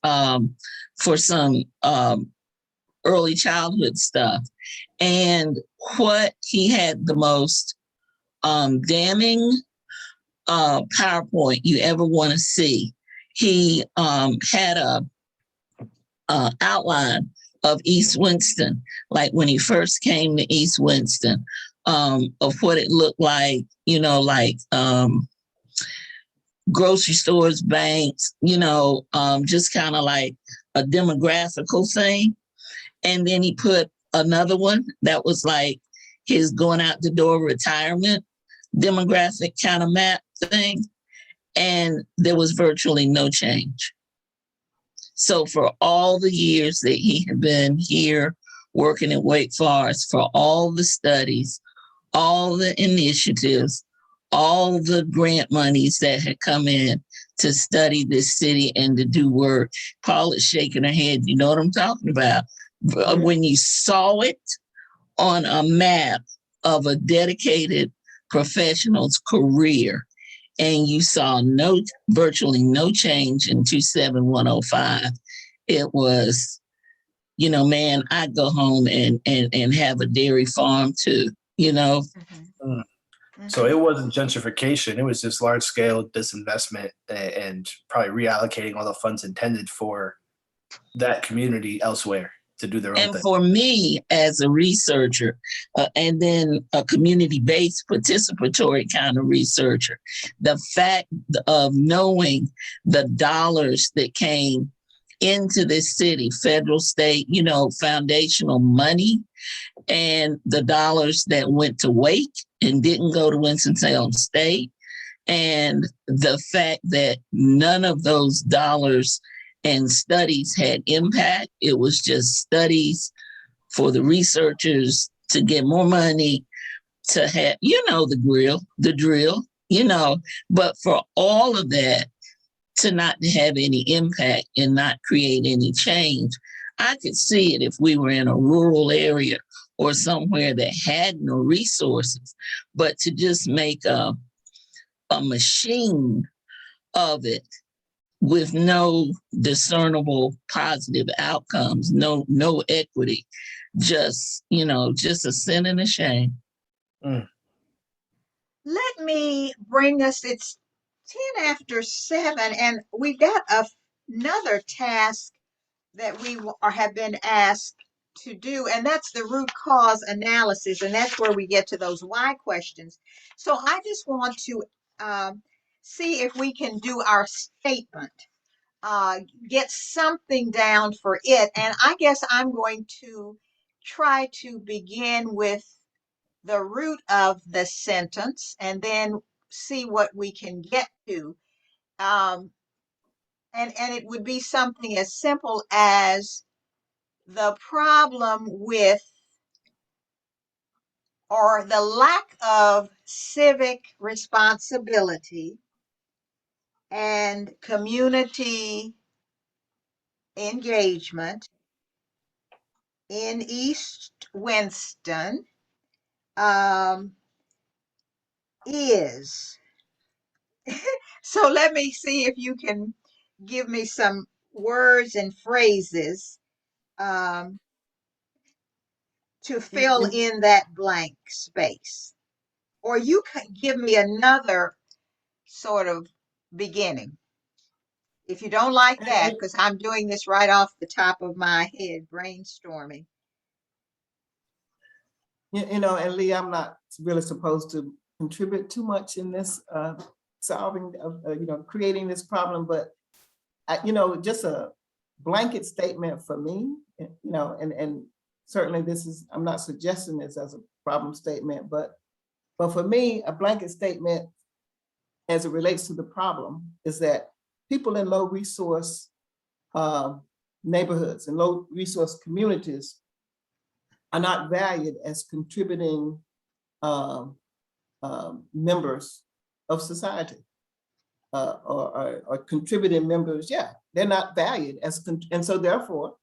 for some early childhood stuff. And what he had the most damning PowerPoint you ever want to see. He had a outline of East Winston, like when he first came to East Winston, of what it looked like, like grocery stores, banks, just kind of like a demographical thing. And then he put another one that was like his going out the door retirement demographic kind of map thing. And there was virtually no change. So for all the years that he had been here working at Wake Forest, for all the studies, all the initiatives, all the grant monies that had come in to study this city and to do work, Paula's shaking her head. You know what I'm talking about? When you saw it on a map of a dedicated professional's career, and you saw virtually no change in 27105, it was, man, I'd go home and have a dairy farm too, Mhm. So it wasn't gentrification; it was just large scale disinvestment and probably reallocating all the funds intended for that community elsewhere to do their own And thing. for me as a researcher, and then a community-based participatory kind of researcher, the fact of knowing the dollars that came into this city, federal, state, foundational money, and the dollars that went to Wake and didn't go to Winston-Salem State, and the fact that none of those dollars and studies had impact. It was just studies for the researchers to get more money, to have, the drill, but for all of that to not have any impact and not create any change. I could see it if we were in a rural area or somewhere that had no resources, but to just make a machine of it with no discernible positive outcomes, no equity, just a sin and a shame. Mm. Let me bring us, it's 10 after 7, and we've got another task that we have been asked to do, and that's the root cause analysis, and that's where we get to those why questions. So I just want to see if we can do our statement, get something down for it, and I guess I'm going to try to begin with the root of the sentence and then see what we can get to. And it would be something as simple as the problem with or the lack of civic responsibility and community engagement in East Winston is. So let me see if you can give me some words and phrases to fill in that blank space or you can give me another sort of beginning. If you don't like that, because I'm doing this right off the top of my head, brainstorming. You know, and Lee, I'm not really supposed to contribute too much in this solving of, you know, creating this problem, but you know, just a blanket statement for me, you know, and certainly this is, I'm not suggesting this as a problem statement, but for me, a blanket statement as it relates to the problem is that people in low resource neighborhoods and low resource communities are not valued as contributing members of society or contributing members. Yeah, they're not valued as, and so therefore,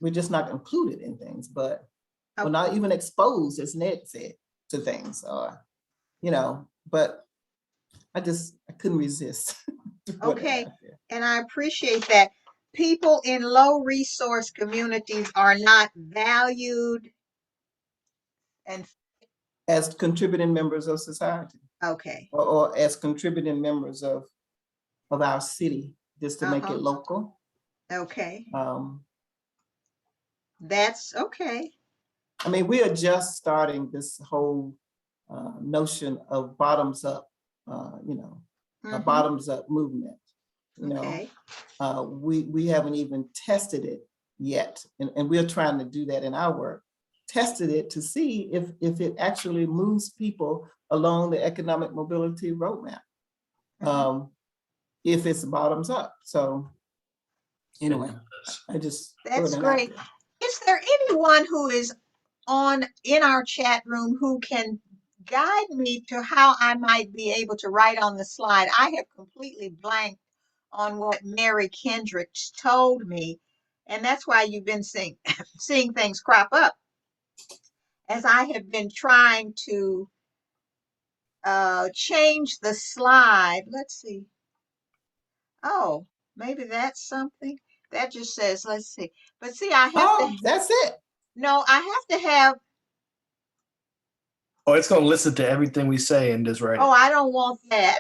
we're just not included in things, but we're not even exposed, as Ned said, to things, or, you know, but I couldn't resist. Okay, and I appreciate that. People in low resource communities are not valued and, As contributing members of society, okay, or as contributing members of our city, just to make it local. okay, Um, that's okay. I mean, we are just starting this whole notion of bottoms up, you know, a Mhm. bottoms up movement. You know, Okay, we haven't even tested it yet, and we're trying to do that in our work. Tested it to see if it actually moves people along the economic mobility roadmap. If it's bottoms up. So anyway, I just that's throwing it out great. there. Is there anyone who is in our chat room who can guide me to how I might be able to write on the slide? I have completely blanked on what Mary Kendricks told me, and that's why you've been seeing things crop up as I have been trying to change the slide. Let's see. Oh, maybe that's something that just says, let's see. But see, I have to, That's it. no, I have to have, Oh, it's gonna listen to everything we say and just write oh, I don't want that.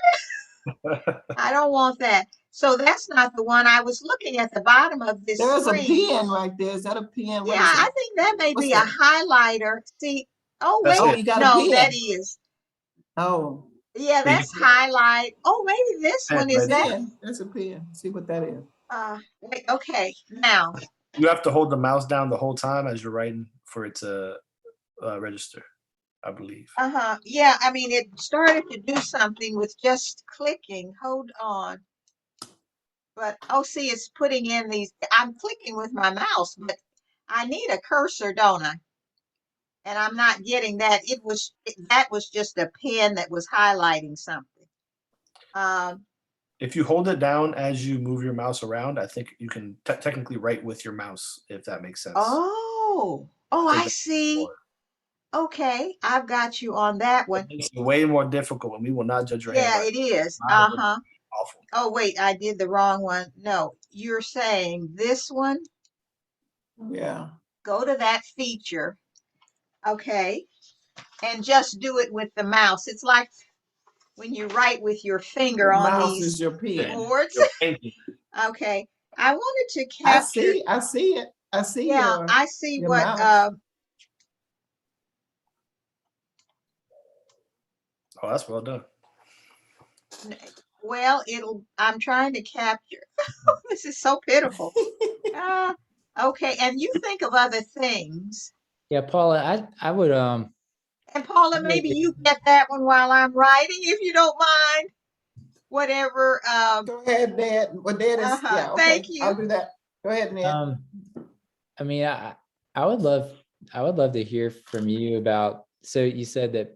I don't want that. So that's not the one. I was looking at the bottom of this There's a screen. pen right there. Is that a pen? What Yeah, is I that? think that may What's be that? a highlighter. See, oh, That's wait, it. You got a no, pen. that is. Oh, Yeah, So you that's highlight. Oh, maybe this pen one is right there. that. pen. That's a pen. See what that is. Wait, okay, now. You have to hold the mouse down the whole time as you're writing for it to register, I believe. Yeah, I mean, it started to do something with just clicking. Hold on. But, oh, see, it's putting in these, I'm clicking with my mouse, but I need a cursor, don't I? And I'm not getting that. That was just a pen that was highlighting something. If you hold it down as you move your mouse around, I think you can technically write with your mouse, if that makes sense. Oh, think I that's see. more. Okay, I've got you on that one. It makes it way more difficult, and we will not judge your Yeah, handwriting. it is. My handwriting is awful. Oh, wait, I did the wrong one. No, you're saying this one? Yeah. Go to that feature. Okay. And just do it with the mouse. It's like when you write with your finger The on mouse these is your pen. boards. You're painting. Okay. I wanted to I capture. see it. I see Yeah, I see your what, mouse. Oh, that's well done. well, I'm trying to capture. This is so pitiful. Okay, and you think of other things. Yeah, Paula, I would And Paula, really maybe you get that one while I'm writing, if you don't mind. Whatever. Go ahead, Ned. Well, Ned is, yeah, okay. Thank you. I'll do that. Go ahead, Ned. I mean, I would love to hear from you about, so you said that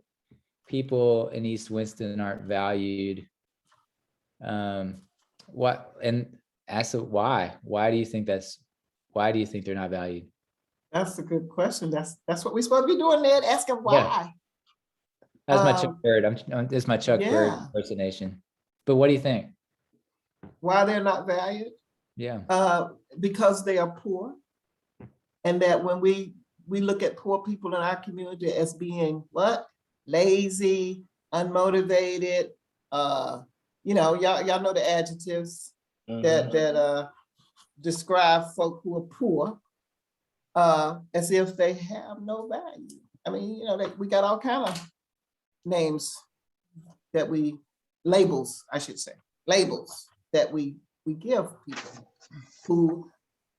people in East Winston aren't valued. What, and ask why? Why do you think they're not valued? That's a good question. That's what we're supposed to be doing, Ned. Ask him why. That's my Chuck Bird. It's my Chuck Bird yeah. impersonation. But what do you think? Why they're not valued? Yeah. Because they are poor. And that when we look at poor people in our community as being what? lazy, unmotivated, y'all know the adjectives that describe folk who are poor, as if they have no value. I mean, we got all kind of names that labels that we give people who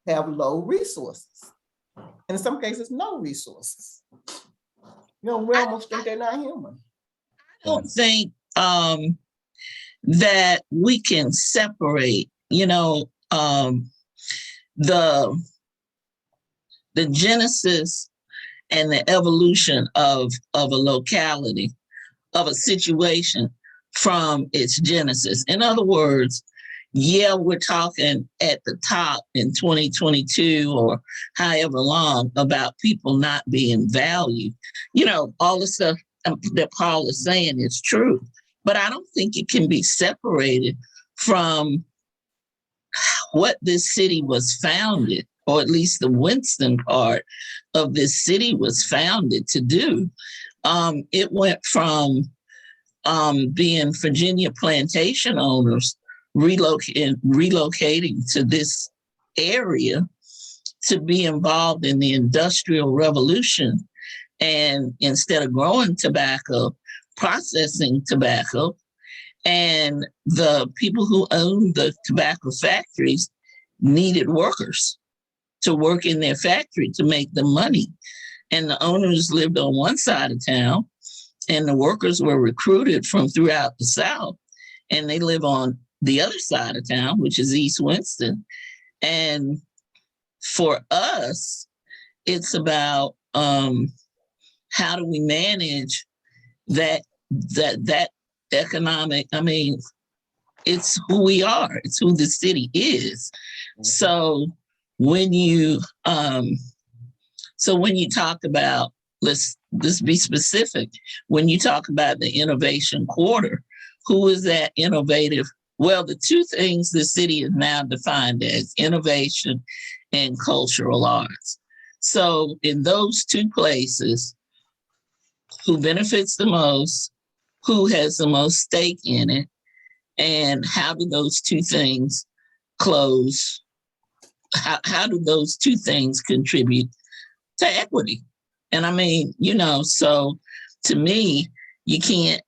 have low resources. And in some cases, no resources. We almost think they're not human. I don't think that we can separate, the genesis and the evolution of a locality, of a situation from its genesis. In other words, yeah, we're talking at the top in 2022 or however long about people not being valued. All the stuff that Paul is saying is true, but I don't think it can be separated from what this city was founded, or at least the Winston part of this city was founded to do. It went from being Virginia plantation owners relocating to this area to be involved in the Industrial Revolution. And instead of growing tobacco, processing tobacco, and the people who owned the tobacco factories needed workers to work in their factory to make the money. And the owners lived on one side of town, and the workers were recruited from throughout the South, and they live on the other side of town, which is East Winston. And for us, it's about how do we manage that economic, it's who we are, it's who the city is. So when you talk about, let's be specific, when you talk about the innovation quarter, who is that innovative? Well, the two things the city is now defined as innovation and cultural arts. So in those two places, who benefits the most, who has the most stake in it, and how do those two things close? How do those two things contribute to equity? And so to me, we can't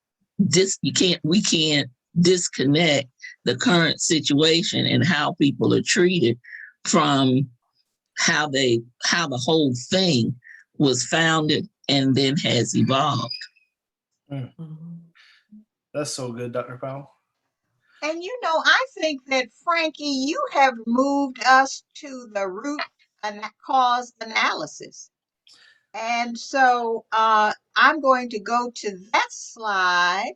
disconnect the current situation and how people are treated from how the whole thing was founded and then has evolved. That's so good, Dr. Powell. And I think that, Frankie, you have moved us to the root cause analysis. And so I'm going to go to that slide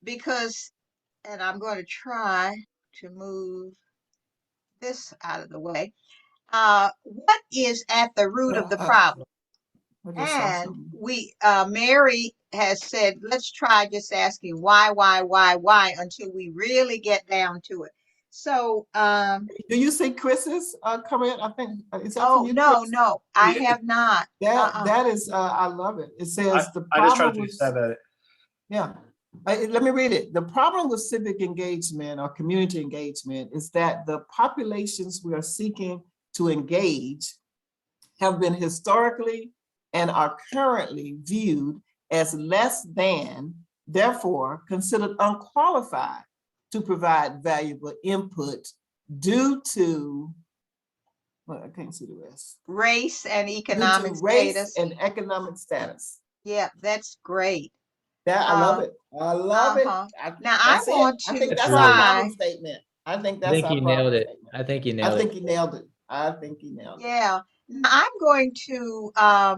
because, and I'm going to try to move this out of the way. What is at the root of the problem? And Mary has said, let's try just asking why until we really get down to it. So, do you see Chris's comment? I think is that oh, from you, no, Chris? I have not. That is, I love it. It says I just tried to stab at it. Yeah. Let me read it. The problem with civic engagement or community engagement is that the populations we are seeking to engage have been historically and are currently viewed as less than, therefore considered unqualified to provide valuable input due to, well, I can't see the rest. Race and Due economic to race status. and economic status. Yeah, that's great. I love it. I love it. Now I want to I think that's try. our problem statement. I think that's our you problem nailed it. statement. I think you nailed it. I think he nailed it. Yeah. Now I'm going to I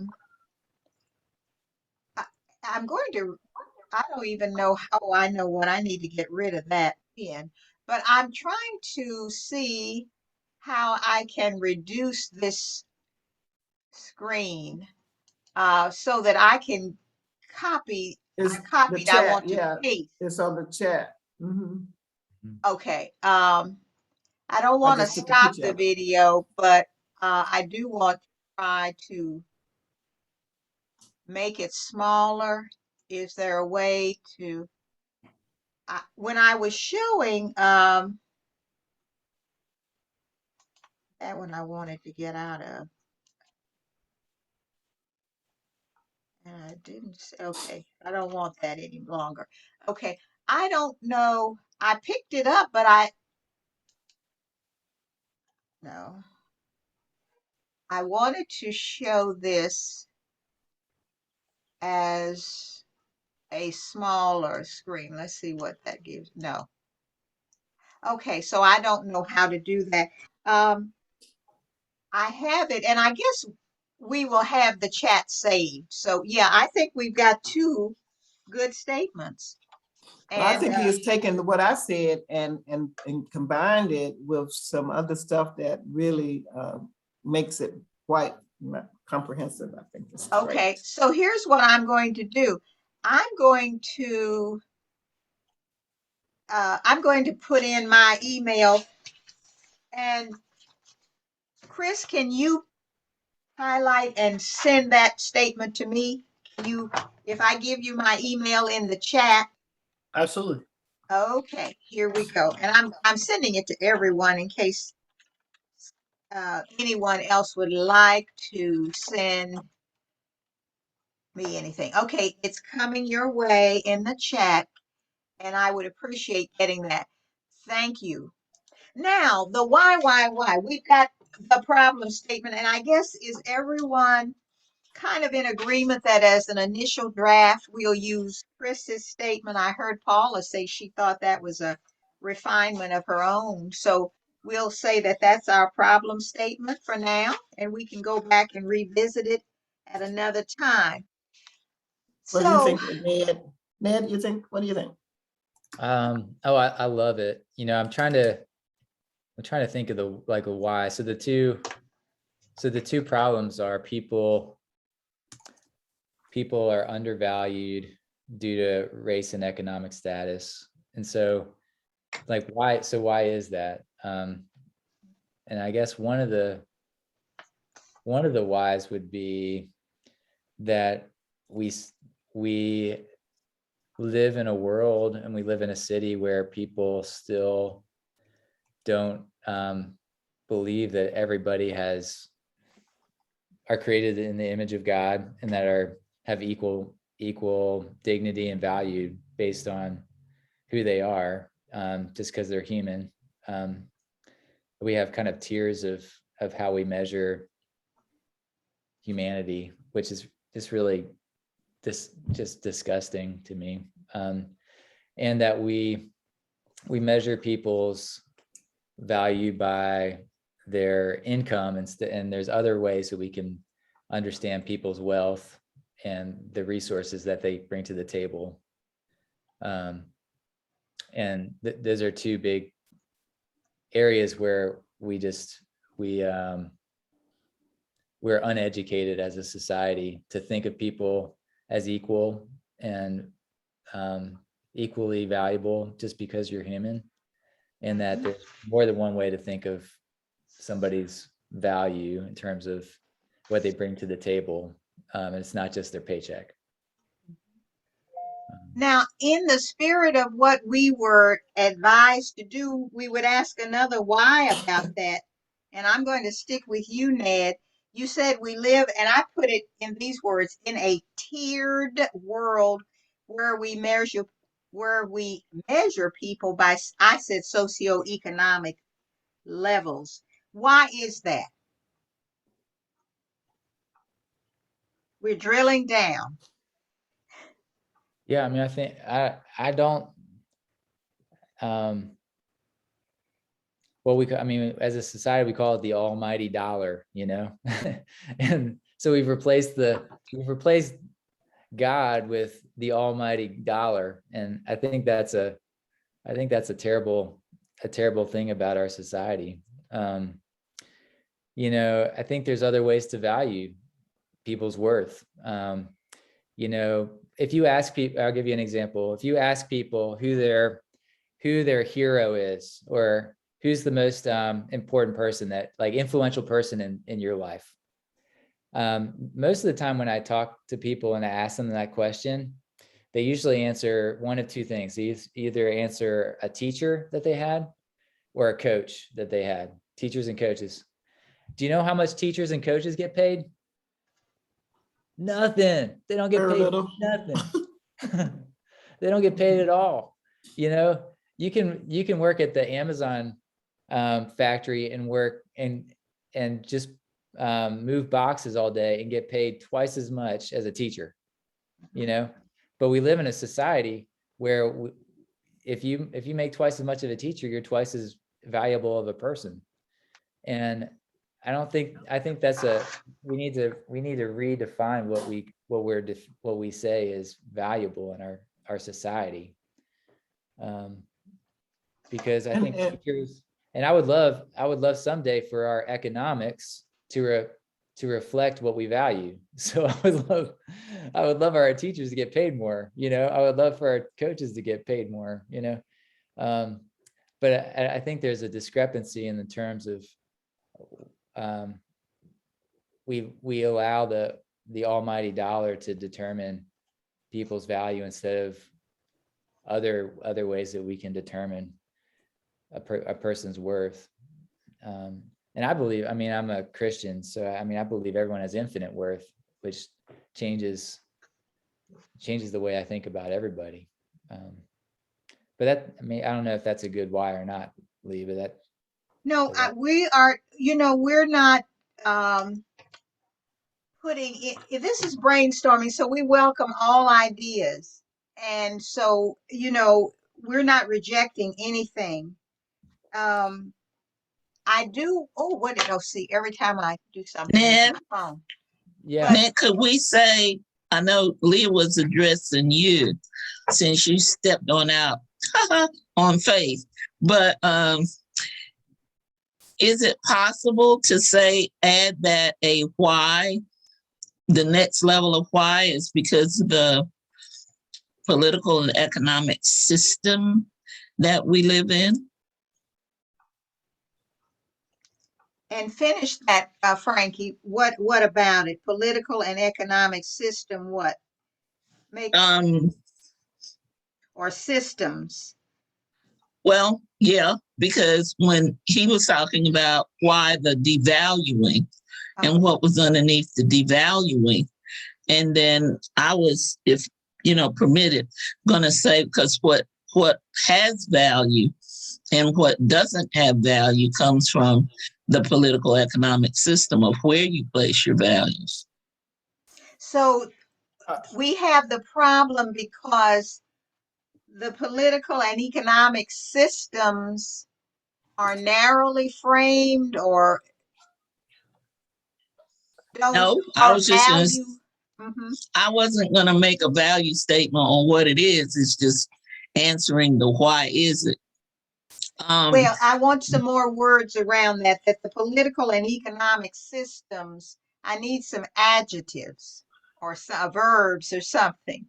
don't even know how I know what I need to get rid of that in, but I'm trying to see how I can reduce this screen so that I can copy. It's I copied, the I chat, want to yeah. paste. It's on the chat. Mhm. Okay. I don't want to just took a stop picture the of it. video, but I do want to try to make it smaller? Is there a way to, when I was showing, that one I wanted to get out of. And I didn't say, okay, I don't want that any longer. Okay, I don't know. I picked it up, but no. I wanted to show this as a smaller screen. Let's see what that gives. No. Okay, so I don't know how to do that. I have it, and I guess we will have the chat saved. So yeah, I think we've got two good statements. Well, I And think he has taken what I said and combined it with some other stuff that really makes it quite comprehensive. I think it's great. okay, so here's what I'm going to do. I'm going to put in my email, and Chris, can you highlight and send that statement to me? If I give you my email in the chat? Absolutely. Okay, here we go. And I'm sending it to everyone in case anyone else would like to send me anything. Okay, it's coming your way in the chat, and I would appreciate getting that. Thank you. Now, the why. We've got the problem statement, and I guess is everyone kind of in agreement that as an initial draft, we'll use Chris's statement. I heard Paula say she thought that was a refinement of her own. So we'll say that that's our problem statement for now, and we can go back and revisit it at another time. What do you So, think, Ned? Ned, you think, what do you think? Oh, I love it. You know, I'm trying to think of the why. So the two problems are people are undervalued due to race and economic status. And so why is that? And I guess one of the whys would be that we live in a world and we live in a city where people still don't believe that everybody are created in the image of God and that have equal dignity and value based on who they are, just because they're human. We have kind of tiers of how we measure humanity, which is just really just disgusting to me. And that we measure people's value by their income, and there's other ways that we can understand people's wealth and the resources that they bring to the table. And those are two big areas where we're uneducated as a society to think of people as equal and equally valuable just because you're human, and that there's more than one way to think of somebody's value in terms of what they bring to the table. And it's not just their paycheck. now, in the spirit of what we were advised to do, we would ask another why about that. And I'm going to stick with you, Ned. You said we live, and I put it in these words, in a tiered world where we measure people by, I said, socioeconomic levels. Why is that? We're drilling down. Yeah, I mean, I think I don't. Well, I mean, as a society, we call it the almighty dollar, you know, and so we've replaced God with the almighty dollar, and I think that's a terrible thing about our society. You know, I think there's other ways to value people's worth. You know, if you ask people, I'll give you an example. If you ask people who their hero is, or who's the most important person, that influential person in your life, Most of the time when I talk to people and I ask them that question, they usually answer one of two things. They either answer a teacher that they had or a coach that they had, teachers and coaches. Do you know how much teachers and coaches get paid? Nothing. They don't get Very paid little. nothing. They don't get paid at all. You know, you can work at the Amazon factory and work and just move boxes all day and get paid twice as much as a teacher, you know. But we live in a society where if you make twice as much of a teacher, you're twice as valuable of a person. And I think that's we need to redefine what we say is valuable in our society. Because I think teachers, and I would love someday for our economics to reflect what we value. So I would love our teachers to get paid more, you know. I would love for our coaches to get paid more, you know. But I think there's a discrepancy in the terms of we allow the almighty dollar to determine people's value instead of other ways that we can determine a person's worth. And I believe, I mean, I'm a Christian, so I mean, I believe everyone has infinite worth, which changes the way I think about everybody. But that, I mean, I don't know if that's a good why or not, Lee, but that. No, we are, you know, we're not putting it, this is brainstorming, so we welcome all ideas. And so, you know, we're not rejecting anything. I do, see, every time I do something. Nan? with my phone. Yeah. Now, could we say, I know Leah was addressing you since you stepped on out on faith, but is it possible to say, add that a why, the next level of why is because of the political and economic system that we live in? And finish that, Frankie. What about it? Political and economic system, what? Make or systems. Well, yeah, because when he was talking about why the devaluing and what was underneath the devaluing, and then I was, if you know, permitted, gonna say, because what has value and what doesn't have value comes from the political economic system of where you place your values. So we have the problem because the political and economic systems are narrowly framed, or No, I was just value. I wasn't gonna make a value statement on what it is. It's just answering the why is it. Well, I want some more words around that the political and economic systems, I need some adjectives or some verbs or something.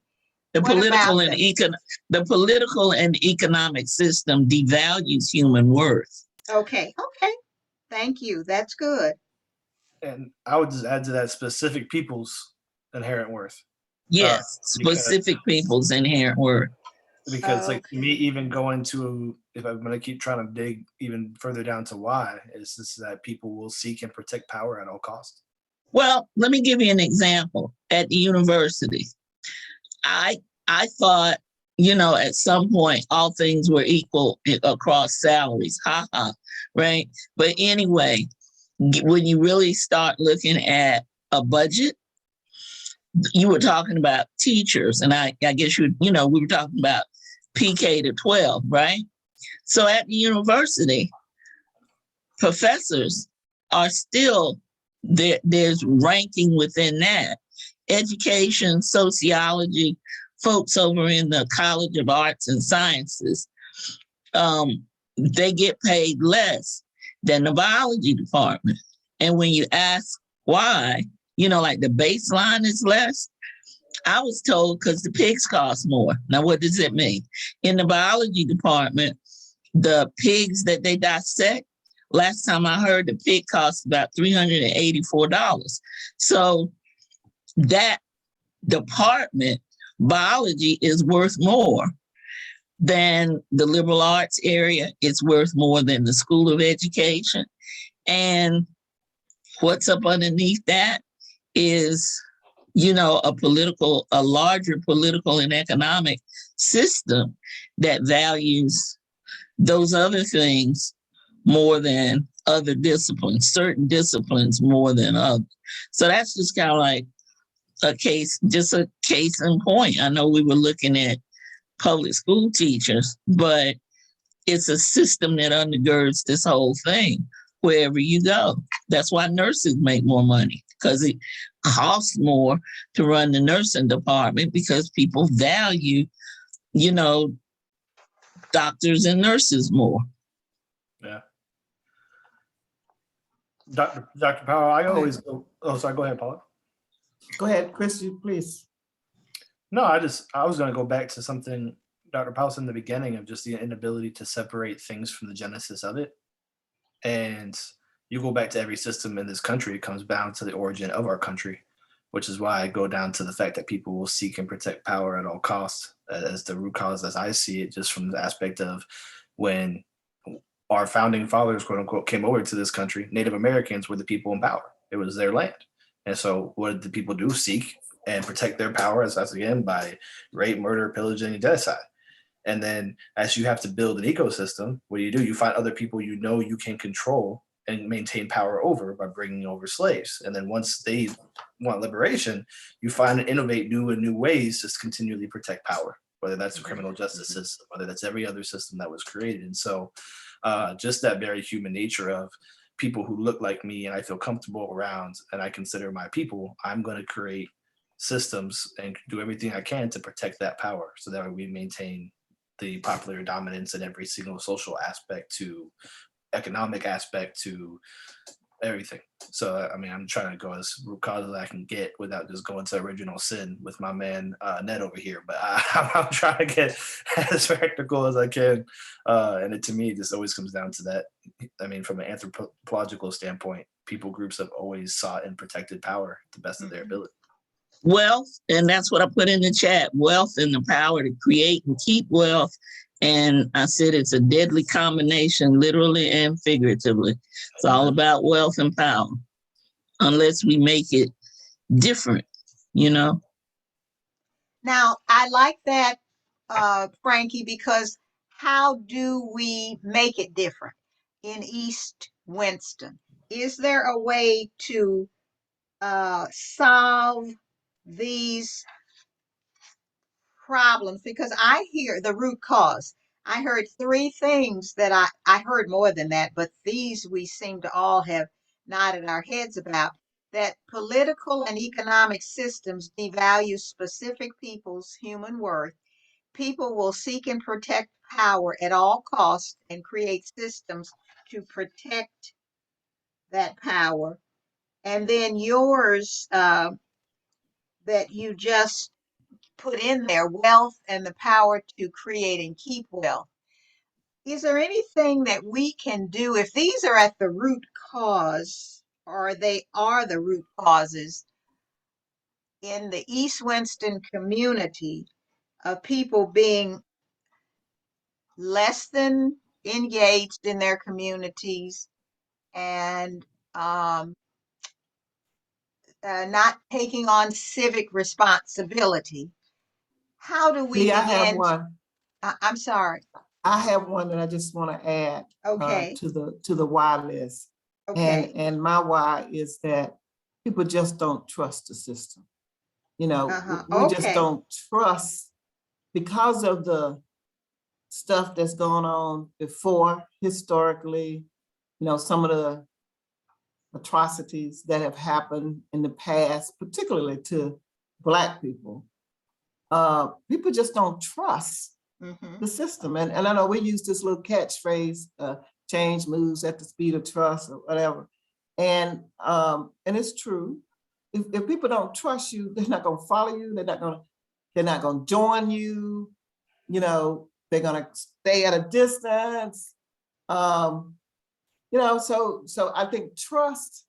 The What political about and the political and economic system devalues human worth. Okay. Thank you. That's good. And I would just add to that specific people's inherent worth. Yes, specific people's inherent worth. Because like me, even going to, if I'm going to keep trying to dig even further down to why, is this that people will seek and protect power at all costs. Well, let me give you an example. At the university, I thought, you know, at some point all things were equal across salaries. Right? But anyway, when you really start looking at a budget, you were talking about teachers, and I guess we were talking about PK to 12, right? So at the university, professors are still there. There's ranking within that. Education, sociology, folks over in the College of Arts and Sciences, they get paid less than the biology department. And when you ask why, you know, like the baseline is less, I was told because the pigs cost more. Now, what does it mean? In the biology department, the pigs that they dissect Last time I heard, the pig cost about $384. So that department, biology, is worth more than the liberal arts area. It's worth more than the School of Education. And what's up underneath that is, you know, a larger political and economic system that values those other things more than other disciplines, certain disciplines more than others. So that's just kind of like a case in point. I know we were looking at public school teachers, but it's a system that undergirds this whole thing wherever you go. That's why nurses make more money, because it costs more to run the nursing department, because people value, you know, doctors and nurses more. Yeah. Dr. Powell, I always go, oh, sorry, go ahead, Paula. Go ahead, Chris, you please. No, I was going to go back to something Dr. Powell said in the beginning of just the inability to separate things from the genesis of it. And you go back to every system in this country, it comes down to the origin of our country, which is why I go down to the fact that people will seek and protect power at all costs as the root cause, as I see it, just from the aspect of when our founding fathers, quote unquote, came over to this country, Native Americans were the people in power. It was their land. And so what did the people do? Seek and protect their power, as again, by rape, murder, pillaging, and genocide. And then as you have to build an ecosystem, what do? You find other people you know you can control and maintain power over by bringing over slaves. And then once they want liberation, you find and innovate new ways to continually protect power, whether that's the criminal justice system, whether that's every other system that was created. And so just that very human nature of people who look like me and I feel comfortable around and I consider my people, I'm going to create systems and do everything I can to protect that power so that we maintain the popular dominance in every single social aspect to economic aspect to everything. So, I mean, I'm trying to go as root cause as I can get without just going to original sin with my man Ned over here. But I'm trying to get as practical as I can. And it, to me, just always comes down to that. I mean, from an anthropological standpoint, people groups have always sought and protected power to the best of their ability. Wealth, and that's what I put in the chat, wealth and the power to create and keep wealth. And I said it's a deadly combination, literally and figuratively. It's all about wealth and power, unless we make it different, you know? Now, I like that, Frankie, because how do we make it different in East Winston? Is there a way to solve these problems? Because I hear the root cause. I heard three things that I heard more than that, but these we seem to all have nodded our heads about, that political and economic systems devalue specific people's human worth. People will seek and protect power at all costs and create systems to protect that power. And then yours, that you just put in there, wealth and the power to create and keep wealth. Is there anything that we can do if these are at the root cause, or they are the root causes in the East Winston community of people being less than engaged in their communities and not taking on civic responsibility? How do we I have begin? one. I'm sorry. I have one that I just want to add Okay. to the why list. Okay. And my why is that people just don't trust the system. You know, we just Okay. don't trust because of the stuff that's gone on before historically, you know, some of the atrocities that have happened in the past, particularly to Black people. People just don't trust the system. And I know we use this little catchphrase, change moves at the speed of trust or whatever. And it's true. If people don't trust you, they're not gonna follow you, they're not gonna join you, you know, they're gonna stay at a distance. You know, so I think trust,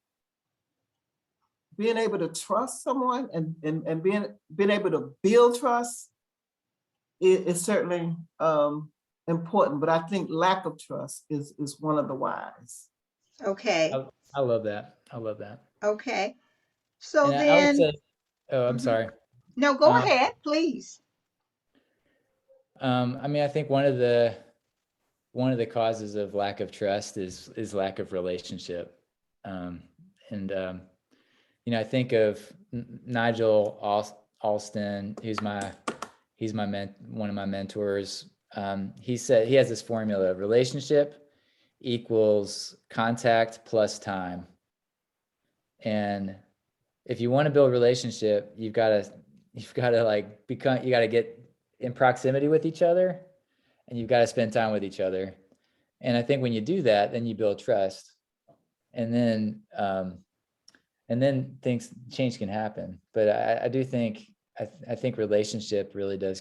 being able to trust someone and being able to build trust is certainly important, but I think lack of trust is one of the whys. Okay, I love that. I love that. okay. So And I would then, say, oh, I'm Mhm. sorry. No, go Um, ahead, please. I mean, I think one of the causes of lack of trust is lack of relationship. And you know, I think of Nigel Alston, he's one of my mentors. He said he has this formula: relationship equals contact plus time. And if you want to build relationship, you've got to like become, you got to get in proximity with each other, and you've got to spend time with each other. And I think when you do that, then you build trust, and then change can happen. But I do think I think relationship really does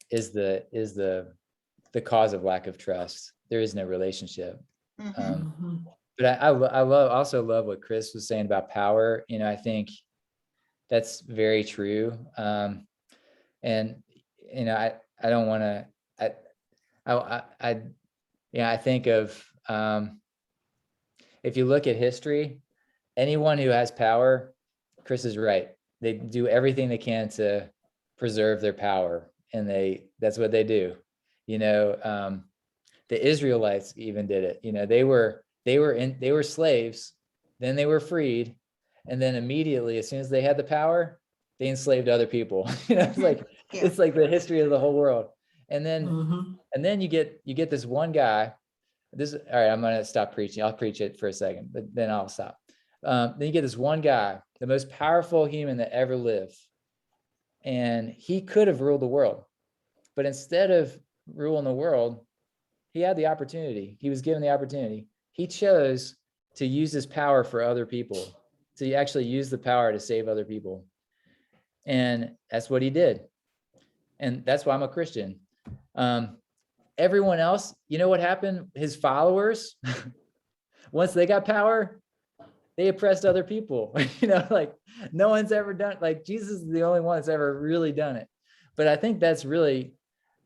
is the cause of lack of trust. There is no relationship. Mhm. But I also love what Chris was saying about power. You know, I think that's very true. And you know, I don't want to. I think of if you look at history, anyone who has power, Chris is right. They do everything they can to preserve their power, and that's what they do. You know, the Israelites even did it. You know, they were slaves, then they were freed, and then immediately, as soon as they had the power, they enslaved other people. You know, Yeah. it's like the history of the whole world. And then Mhm. you get this one guy. All right, I'm gonna stop preaching. I'll preach it for a second, but then I'll stop. Then you get this one guy, the most powerful human that ever lived, and he could have ruled the world, but instead of ruling the world, he had the opportunity. He was given the opportunity. He chose to use his power for other people, to actually use the power to save other people. And that's what he did. And that's why I'm a Christian. Everyone else, you know what happened? His followers, once they got power, they oppressed other people. You know, like no one's ever done, like Jesus is the only one that's ever really done it. But I think that's really,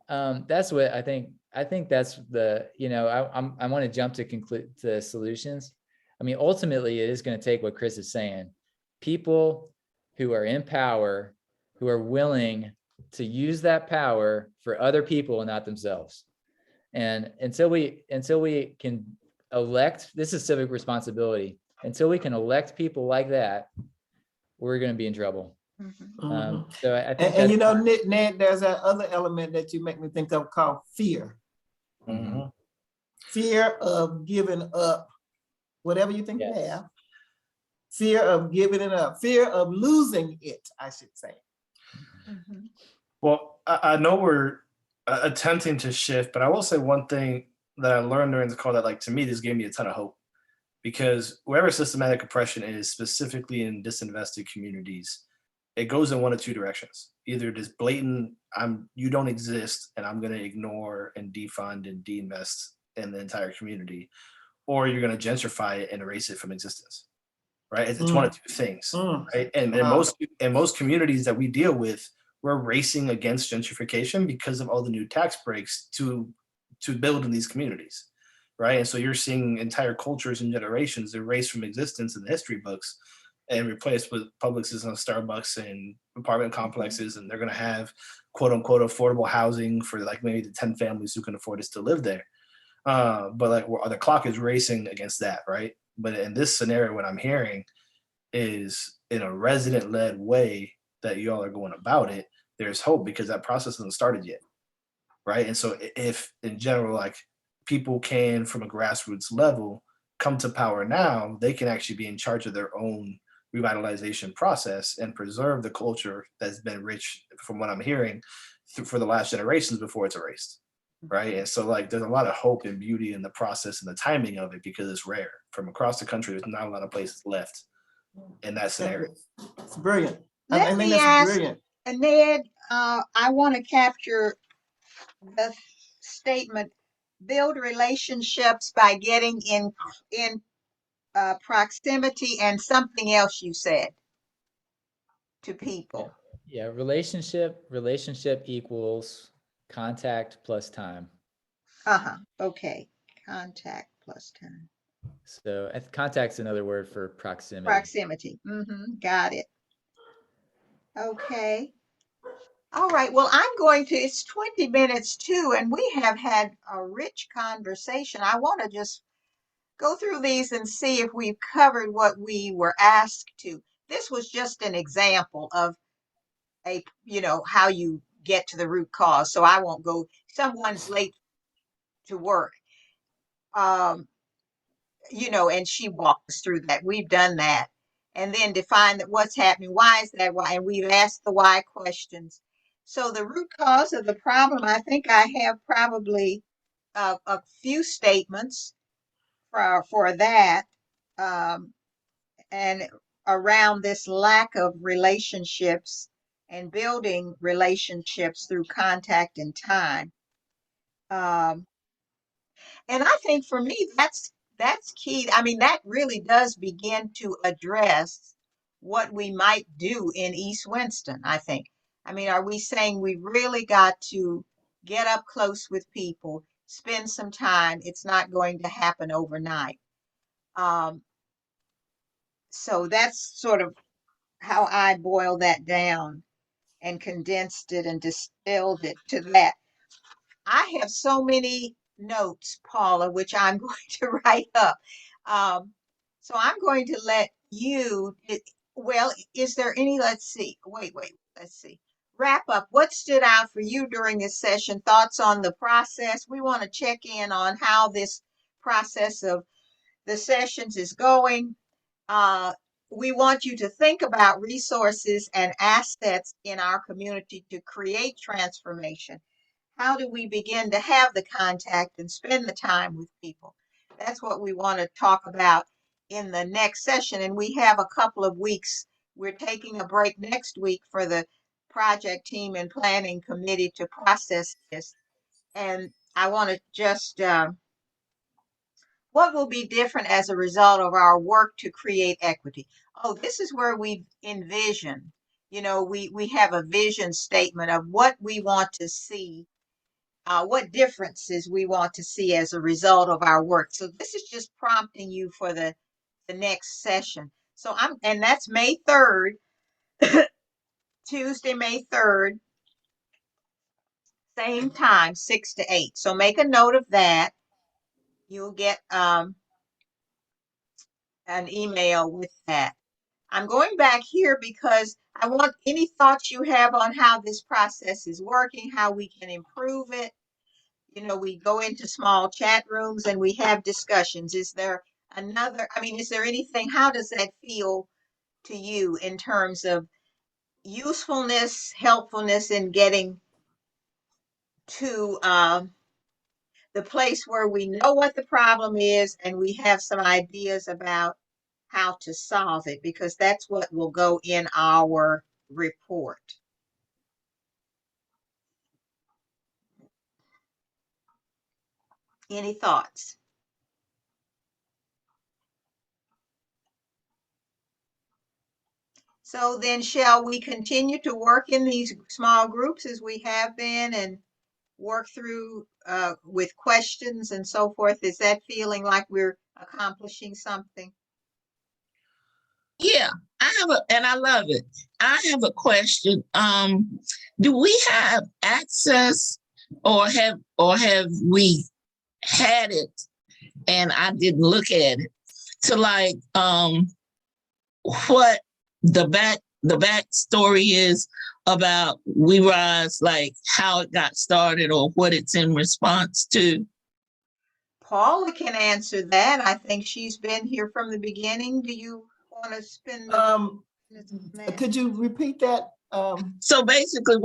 that's what I think that's the, you know, I want to jump to conclude to solutions. I mean, ultimately it is going to take what Chris is saying. People who are in power, who are willing to use that power for other people and not themselves. And until we can elect, this is civic responsibility. Until we can elect people like that, we're going to be in trouble. Mhm. So I think And you know, that's, Ned, there's that other element that you make me think of called fear. Mhm. Fear of giving up whatever you think you Yes. have. Fear of giving it up. Fear of losing it, I should say. Mhm. Well, I know we're attempting to shift, but I will say one thing that I learned during the call that, like, to me, this gave me a ton of hope, because wherever systematic oppression is, specifically in disinvested communities, it goes in one of two directions. Either this blatant, you don't exist, and I'm going to ignore and defund and deinvest in the entire community, or you're going to gentrify it and erase it from existence. Right? It's one of two things. Right? And Wow. in most communities that we deal with, we're racing against gentrification because of all the new tax breaks to build in these communities. Right? And so you're seeing entire cultures and generations erased from existence in the history books and replaced with Publixes and Starbucks and apartment complexes, and they're going to have quote unquote affordable housing for like maybe the 10 families who can afford to still live there. But like the clock is racing against that, right? But in this scenario, what I'm hearing is in a resident-led way that y'all are going about it, there's hope because that process hasn't started yet, right? And so if in general, like people can from a grassroots level come to power now, they can actually be in charge of their own revitalization process and preserve the culture that's been rich, from what I'm hearing, for the last generations before it's erased. Right. And so like there's a lot of hope and beauty in the process and the timing of it because it's rare. From across the country, there's not a lot of places left in that scenario. It's brilliant. I Let think me that's ask, brilliant. Ned, I want to capture the statement build relationships by getting in proximity and something else you said to people. Yeah, relationship equals contact plus time. Okay. Contact plus time. So contact's another word for proximity. Proximity. Got it. Okay. All right. Well, it's 20 minutes too, and we have had a rich conversation. I want to just go through these and see if we've covered what we were asked to. This was just an example of how you get to the root cause. So I won't go, someone's late to work. And she walked us through that. We've done that. And then define that what's happening, why is that, why, and we've asked the why questions. So the root cause of the problem, I think I have probably a few statements for that. And around this lack of relationships and building relationships through contact and time. And I think for me, that's key. I mean, that really does begin to address what we might do in East Winston, I think. I mean, are we saying we really got to get up close with people, spend some time? It's not going to happen overnight. So that's sort of how I boiled that down and condensed it and distilled it to that. I have so many notes, Paula, which I'm going to write up. So I'm going to let you, is there any, let's see. Wrap up. What stood out for you during this session? Thoughts on the process? We want to check in on how this process of the sessions is going. We want you to think about resources and assets in our community to create transformation. How do we begin to have the contact and spend the time with people? That's what we want to talk about in the next session. And we have a couple of weeks. We're taking a break next week for the project team and planning committee to process this. And I want to just, what will be different as a result of our work to create equity? Oh, this is where we envision, we have a vision statement of what we want to see, what differences we want to see as a result of our work. So this is just prompting you for the next session. So and that's May 3rd, Tuesday, May 3rd, same time, 6 to 8. So make a note of that. You'll get an email with that. I'm going back here because I want any thoughts you have on how this process is working, how we can improve it. We go into small chat rooms and we have discussions. Is there anything, how does that feel to you in terms of usefulness, helpfulness in getting to the place where we know what the problem is and we have some ideas about how to solve it, because that's what will go in our report. Any thoughts? So then shall we continue to work in these small groups as we have been and work through with questions and so forth? Is that feeling like we're accomplishing something? Yeah, and I love it. I have a question. Do we have access or have we had it and I didn't look at it to what the backstory is about We Rise, like how it got started or what it's in response to? Paula can answer that. I think she's been here from the beginning. Do you want to spend? Could you repeat that? So basically,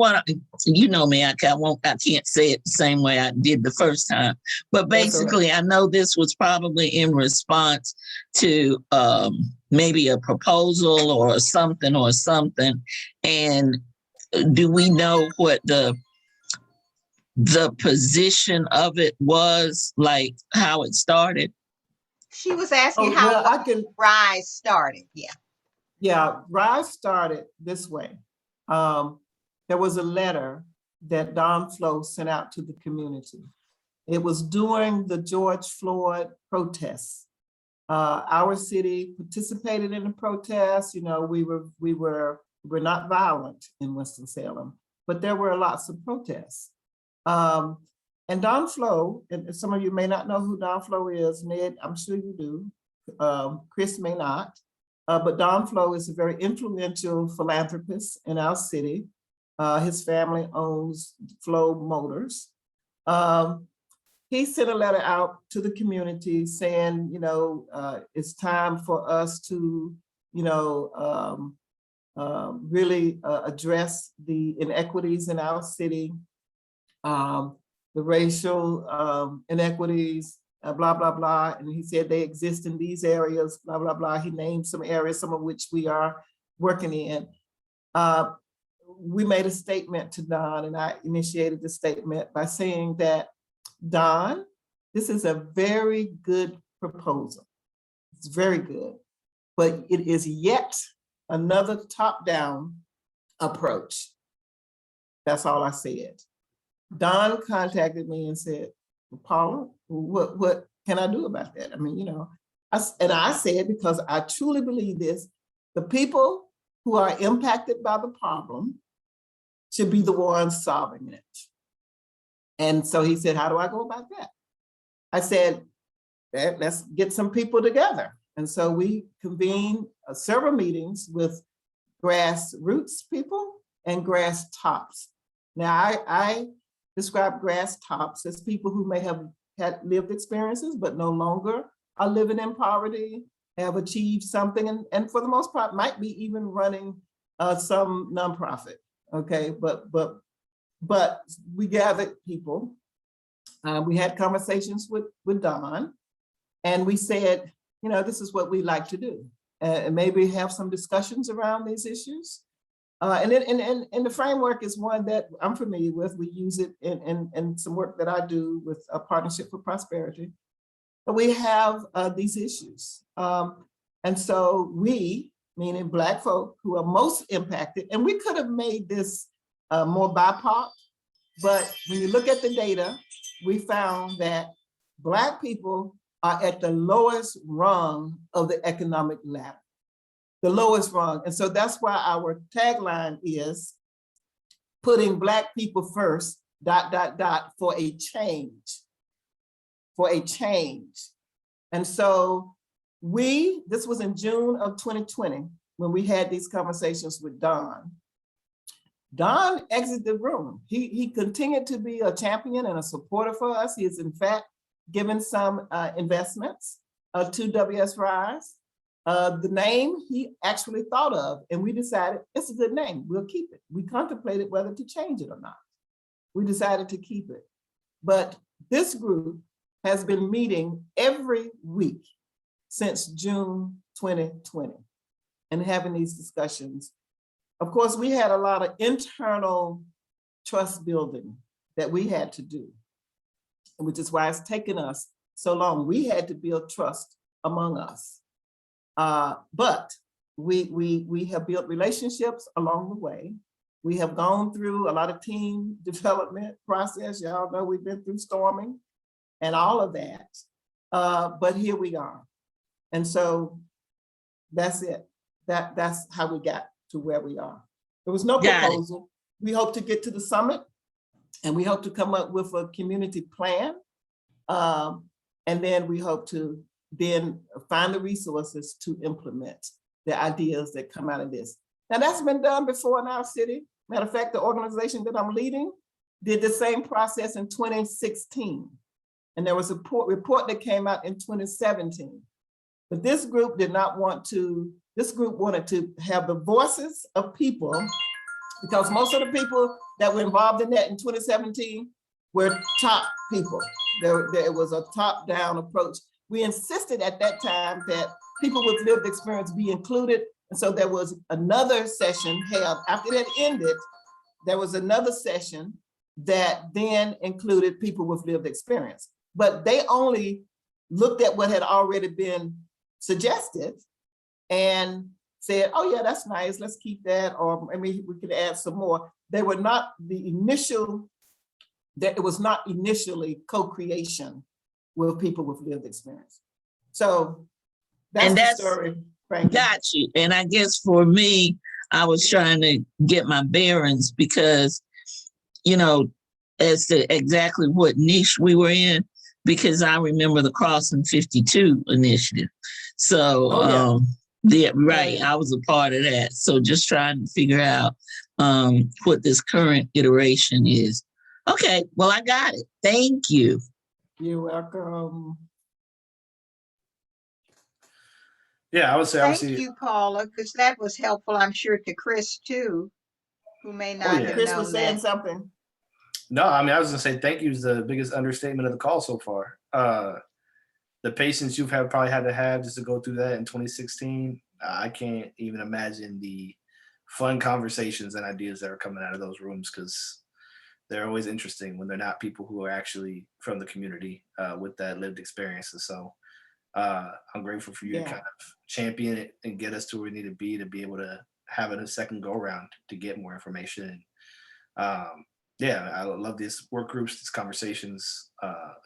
you know me, I can't say it the same way I did the first time. But basically, I know this was probably in response to maybe a proposal or something. And do we know what the the position of it was, like how it started? She was asking Oh, how well, I can, RISE started. Yeah. yeah, RISE started this way. There was a letter that Don Flo sent out to the community. It was during the George Floyd protests. Our city participated in the protests. You know, we were not violent in Winston-Salem, but there were lots of protests. And Don Flo, and some of you may not know who Don Flo is, Ned, I'm sure you do. Chris may not, but Don Flo is a very influential philanthropist in our city. His family owns Flo Motors. He sent a letter out to the community saying, you know, it's time for us to, you know, really address the inequities in our city, the racial inequities, blah, blah, blah. And he said they exist in these areas, blah, blah, blah. He named some areas, some of which we are working in. We made a statement to Don, and I initiated the statement by saying that, Don, this is a very good proposal. It's very good, but it is yet another top-down approach. That's all I said. Don contacted me and said, Paula, what can I do about that? I mean, you know, I said, because I truly believe this, the people who are impacted by the problem should be the ones solving it. And so he said, how do I go about that? I said, let's get some people together. And so we convened several meetings with grassroots people and grass tops. Now, I describe grass tops as people who may have had lived experiences, but no longer are living in poverty, have achieved something, and for the most part might be even running some nonprofit. Okay, but we gathered people. We had conversations with Don, and we said, you know, this is what we like to do, and maybe have some discussions around these issues. And the framework is one that I'm familiar with. We use it in some work that I do with a Partnership for Prosperity. But we have these issues. And so we, meaning Black folk who are most impacted, and we could have made this more BIPOC, but when you look at the data, we found that Black people are at the lowest rung of the economic ladder, the lowest rung. And so that's why our tagline is putting Black people first, ... for a change, for a change. And so this was in June of 2020, when we had these conversations with Don. Don exited the room. He continued to be a champion and a supporter for us. He has in fact given some investments to WS Rise. The name he actually thought of, and we decided it's a good name, we'll keep it. We contemplated whether to change it or not. We decided to keep it. But this group has been meeting every week since June 2020 and having these discussions. Of course, we had a lot of internal trust building that we had to do, which is why it's taken us so long. We had to build trust among us. But we have built relationships along the way. We have gone through a lot of team development process. Y'all know we've been through storming and all of that. But here we are. And so that's it. That's how we got to where we are. There was no proposal. We hope to get to the summit, and we hope to come up with a community plan. And then we hope to then find the resources to implement the ideas that come out of this. Now, that's been done before in our city. Matter of fact, the organization that I'm leading did the same process in 2016. And there was a report that came out in 2017. But this group did not want to, this group wanted to have the voices of people, because most of the people that were involved in that in 2017 were top people. There was a top-down approach. We insisted at that time that people with lived experience be included. And so there was another session held. After that ended, there was another session that then included people with lived experience. But they only looked at what had already been suggested and said, oh yeah, that's nice, let's keep that, or I mean, we could add some more. They were not the initial, that it was not initially co-creation with people with lived experience. So that's And the that's- story, Frankie. Got you. And I guess for me, I was trying to get my bearings because, you know, as to exactly what niche we were in, because I remember the Crossing 52 initiative. So, Oh, yeah, right. Yeah. I was a part of that. So just trying to figure out what this current iteration is. Okay, well, I got it. Thank you. You're welcome. Yeah, I would say Thank obviously. you, Paula, because that was helpful, I'm sure, to Chris too, who may not yeah. have Chris was known saying that. something. No, I mean, I was gonna say thank you is the biggest understatement of the call so far. The patience you've probably had to have just to go through that in 2016, I can't even imagine the fun conversations and ideas that are coming out of those rooms, because they're always interesting when they're not people who are actually from the community with that lived experience. And so I'm grateful for you to Yeah. kind of champion it and get us to where we need to be able to have it a second go around to get more information. Yeah, I love these work groups, these conversations.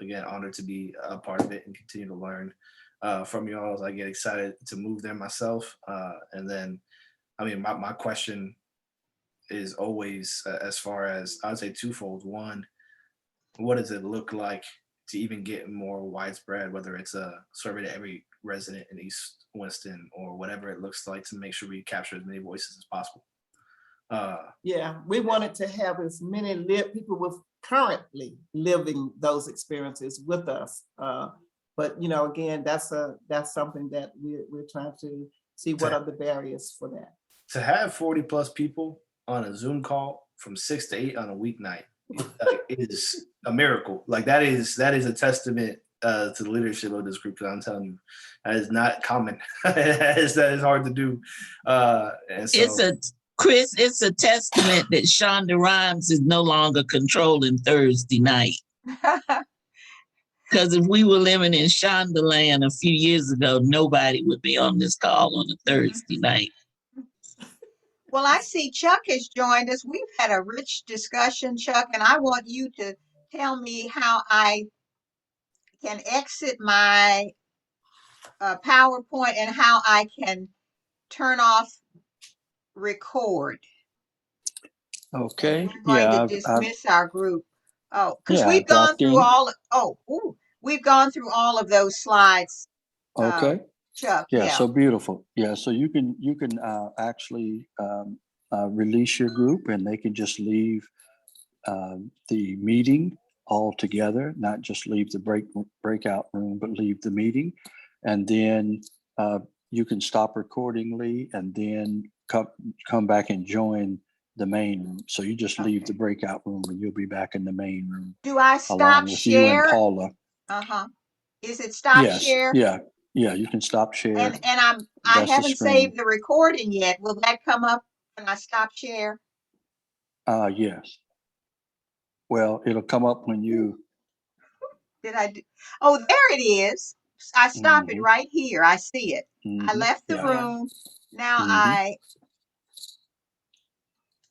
Again, honored to be a part of it and continue to learn from you all as I get excited to move there myself. And then, I mean, my question is always as far as, I would say twofold. One, what does it look like to even get more widespread, whether it's a survey to every resident in East Winston or whatever it looks like, to make sure we capture as many voices as possible? Yeah, we wanted to have as many people with currently living those experiences with us. But you know, again, that's something that we're trying to see what are the barriers for that. To have 40 plus people on a Zoom call from 6 to 8 on a weeknight is a miracle. Like that is a testament to the leadership of this group. I'm telling you, that is not common. that is hard to do. And so, Chris, it's a testament that Shonda Rhimes is no longer controlling Thursday night. Because if we were living in Shondaland a few years ago, nobody would be on this call on a Thursday night. Well, I see Chuck has joined us. We've had a rich discussion, Chuck, and I want you to tell me how I can exit my PowerPoint and how I can turn off record. Okay. We're going Yeah. to dismiss our group. Oh, because Yeah, we've gone through Dr. we've gone through all of those slides. Okay. Chuck, Yeah. yeah. So beautiful. Yeah. So you can actually release your group, and they can just leave the meeting altogether, not just leave the breakout room, but leave the meeting, and then you can stop recording, Lee, and then come back and join the main room. So you just leave the breakout room, and you'll be back in the main room. Do I along stop with you and share? Paula. Is it stop Yes. share? Yeah. You can stop share. And I That's the haven't screen. saved the recording yet. Will that come up when I stop share? Yes. Well, it'll come up when you. Did I do? Oh, there it is. I stop it Mhm. right here. I see it. I left the Yeah. room. Now Mhm. I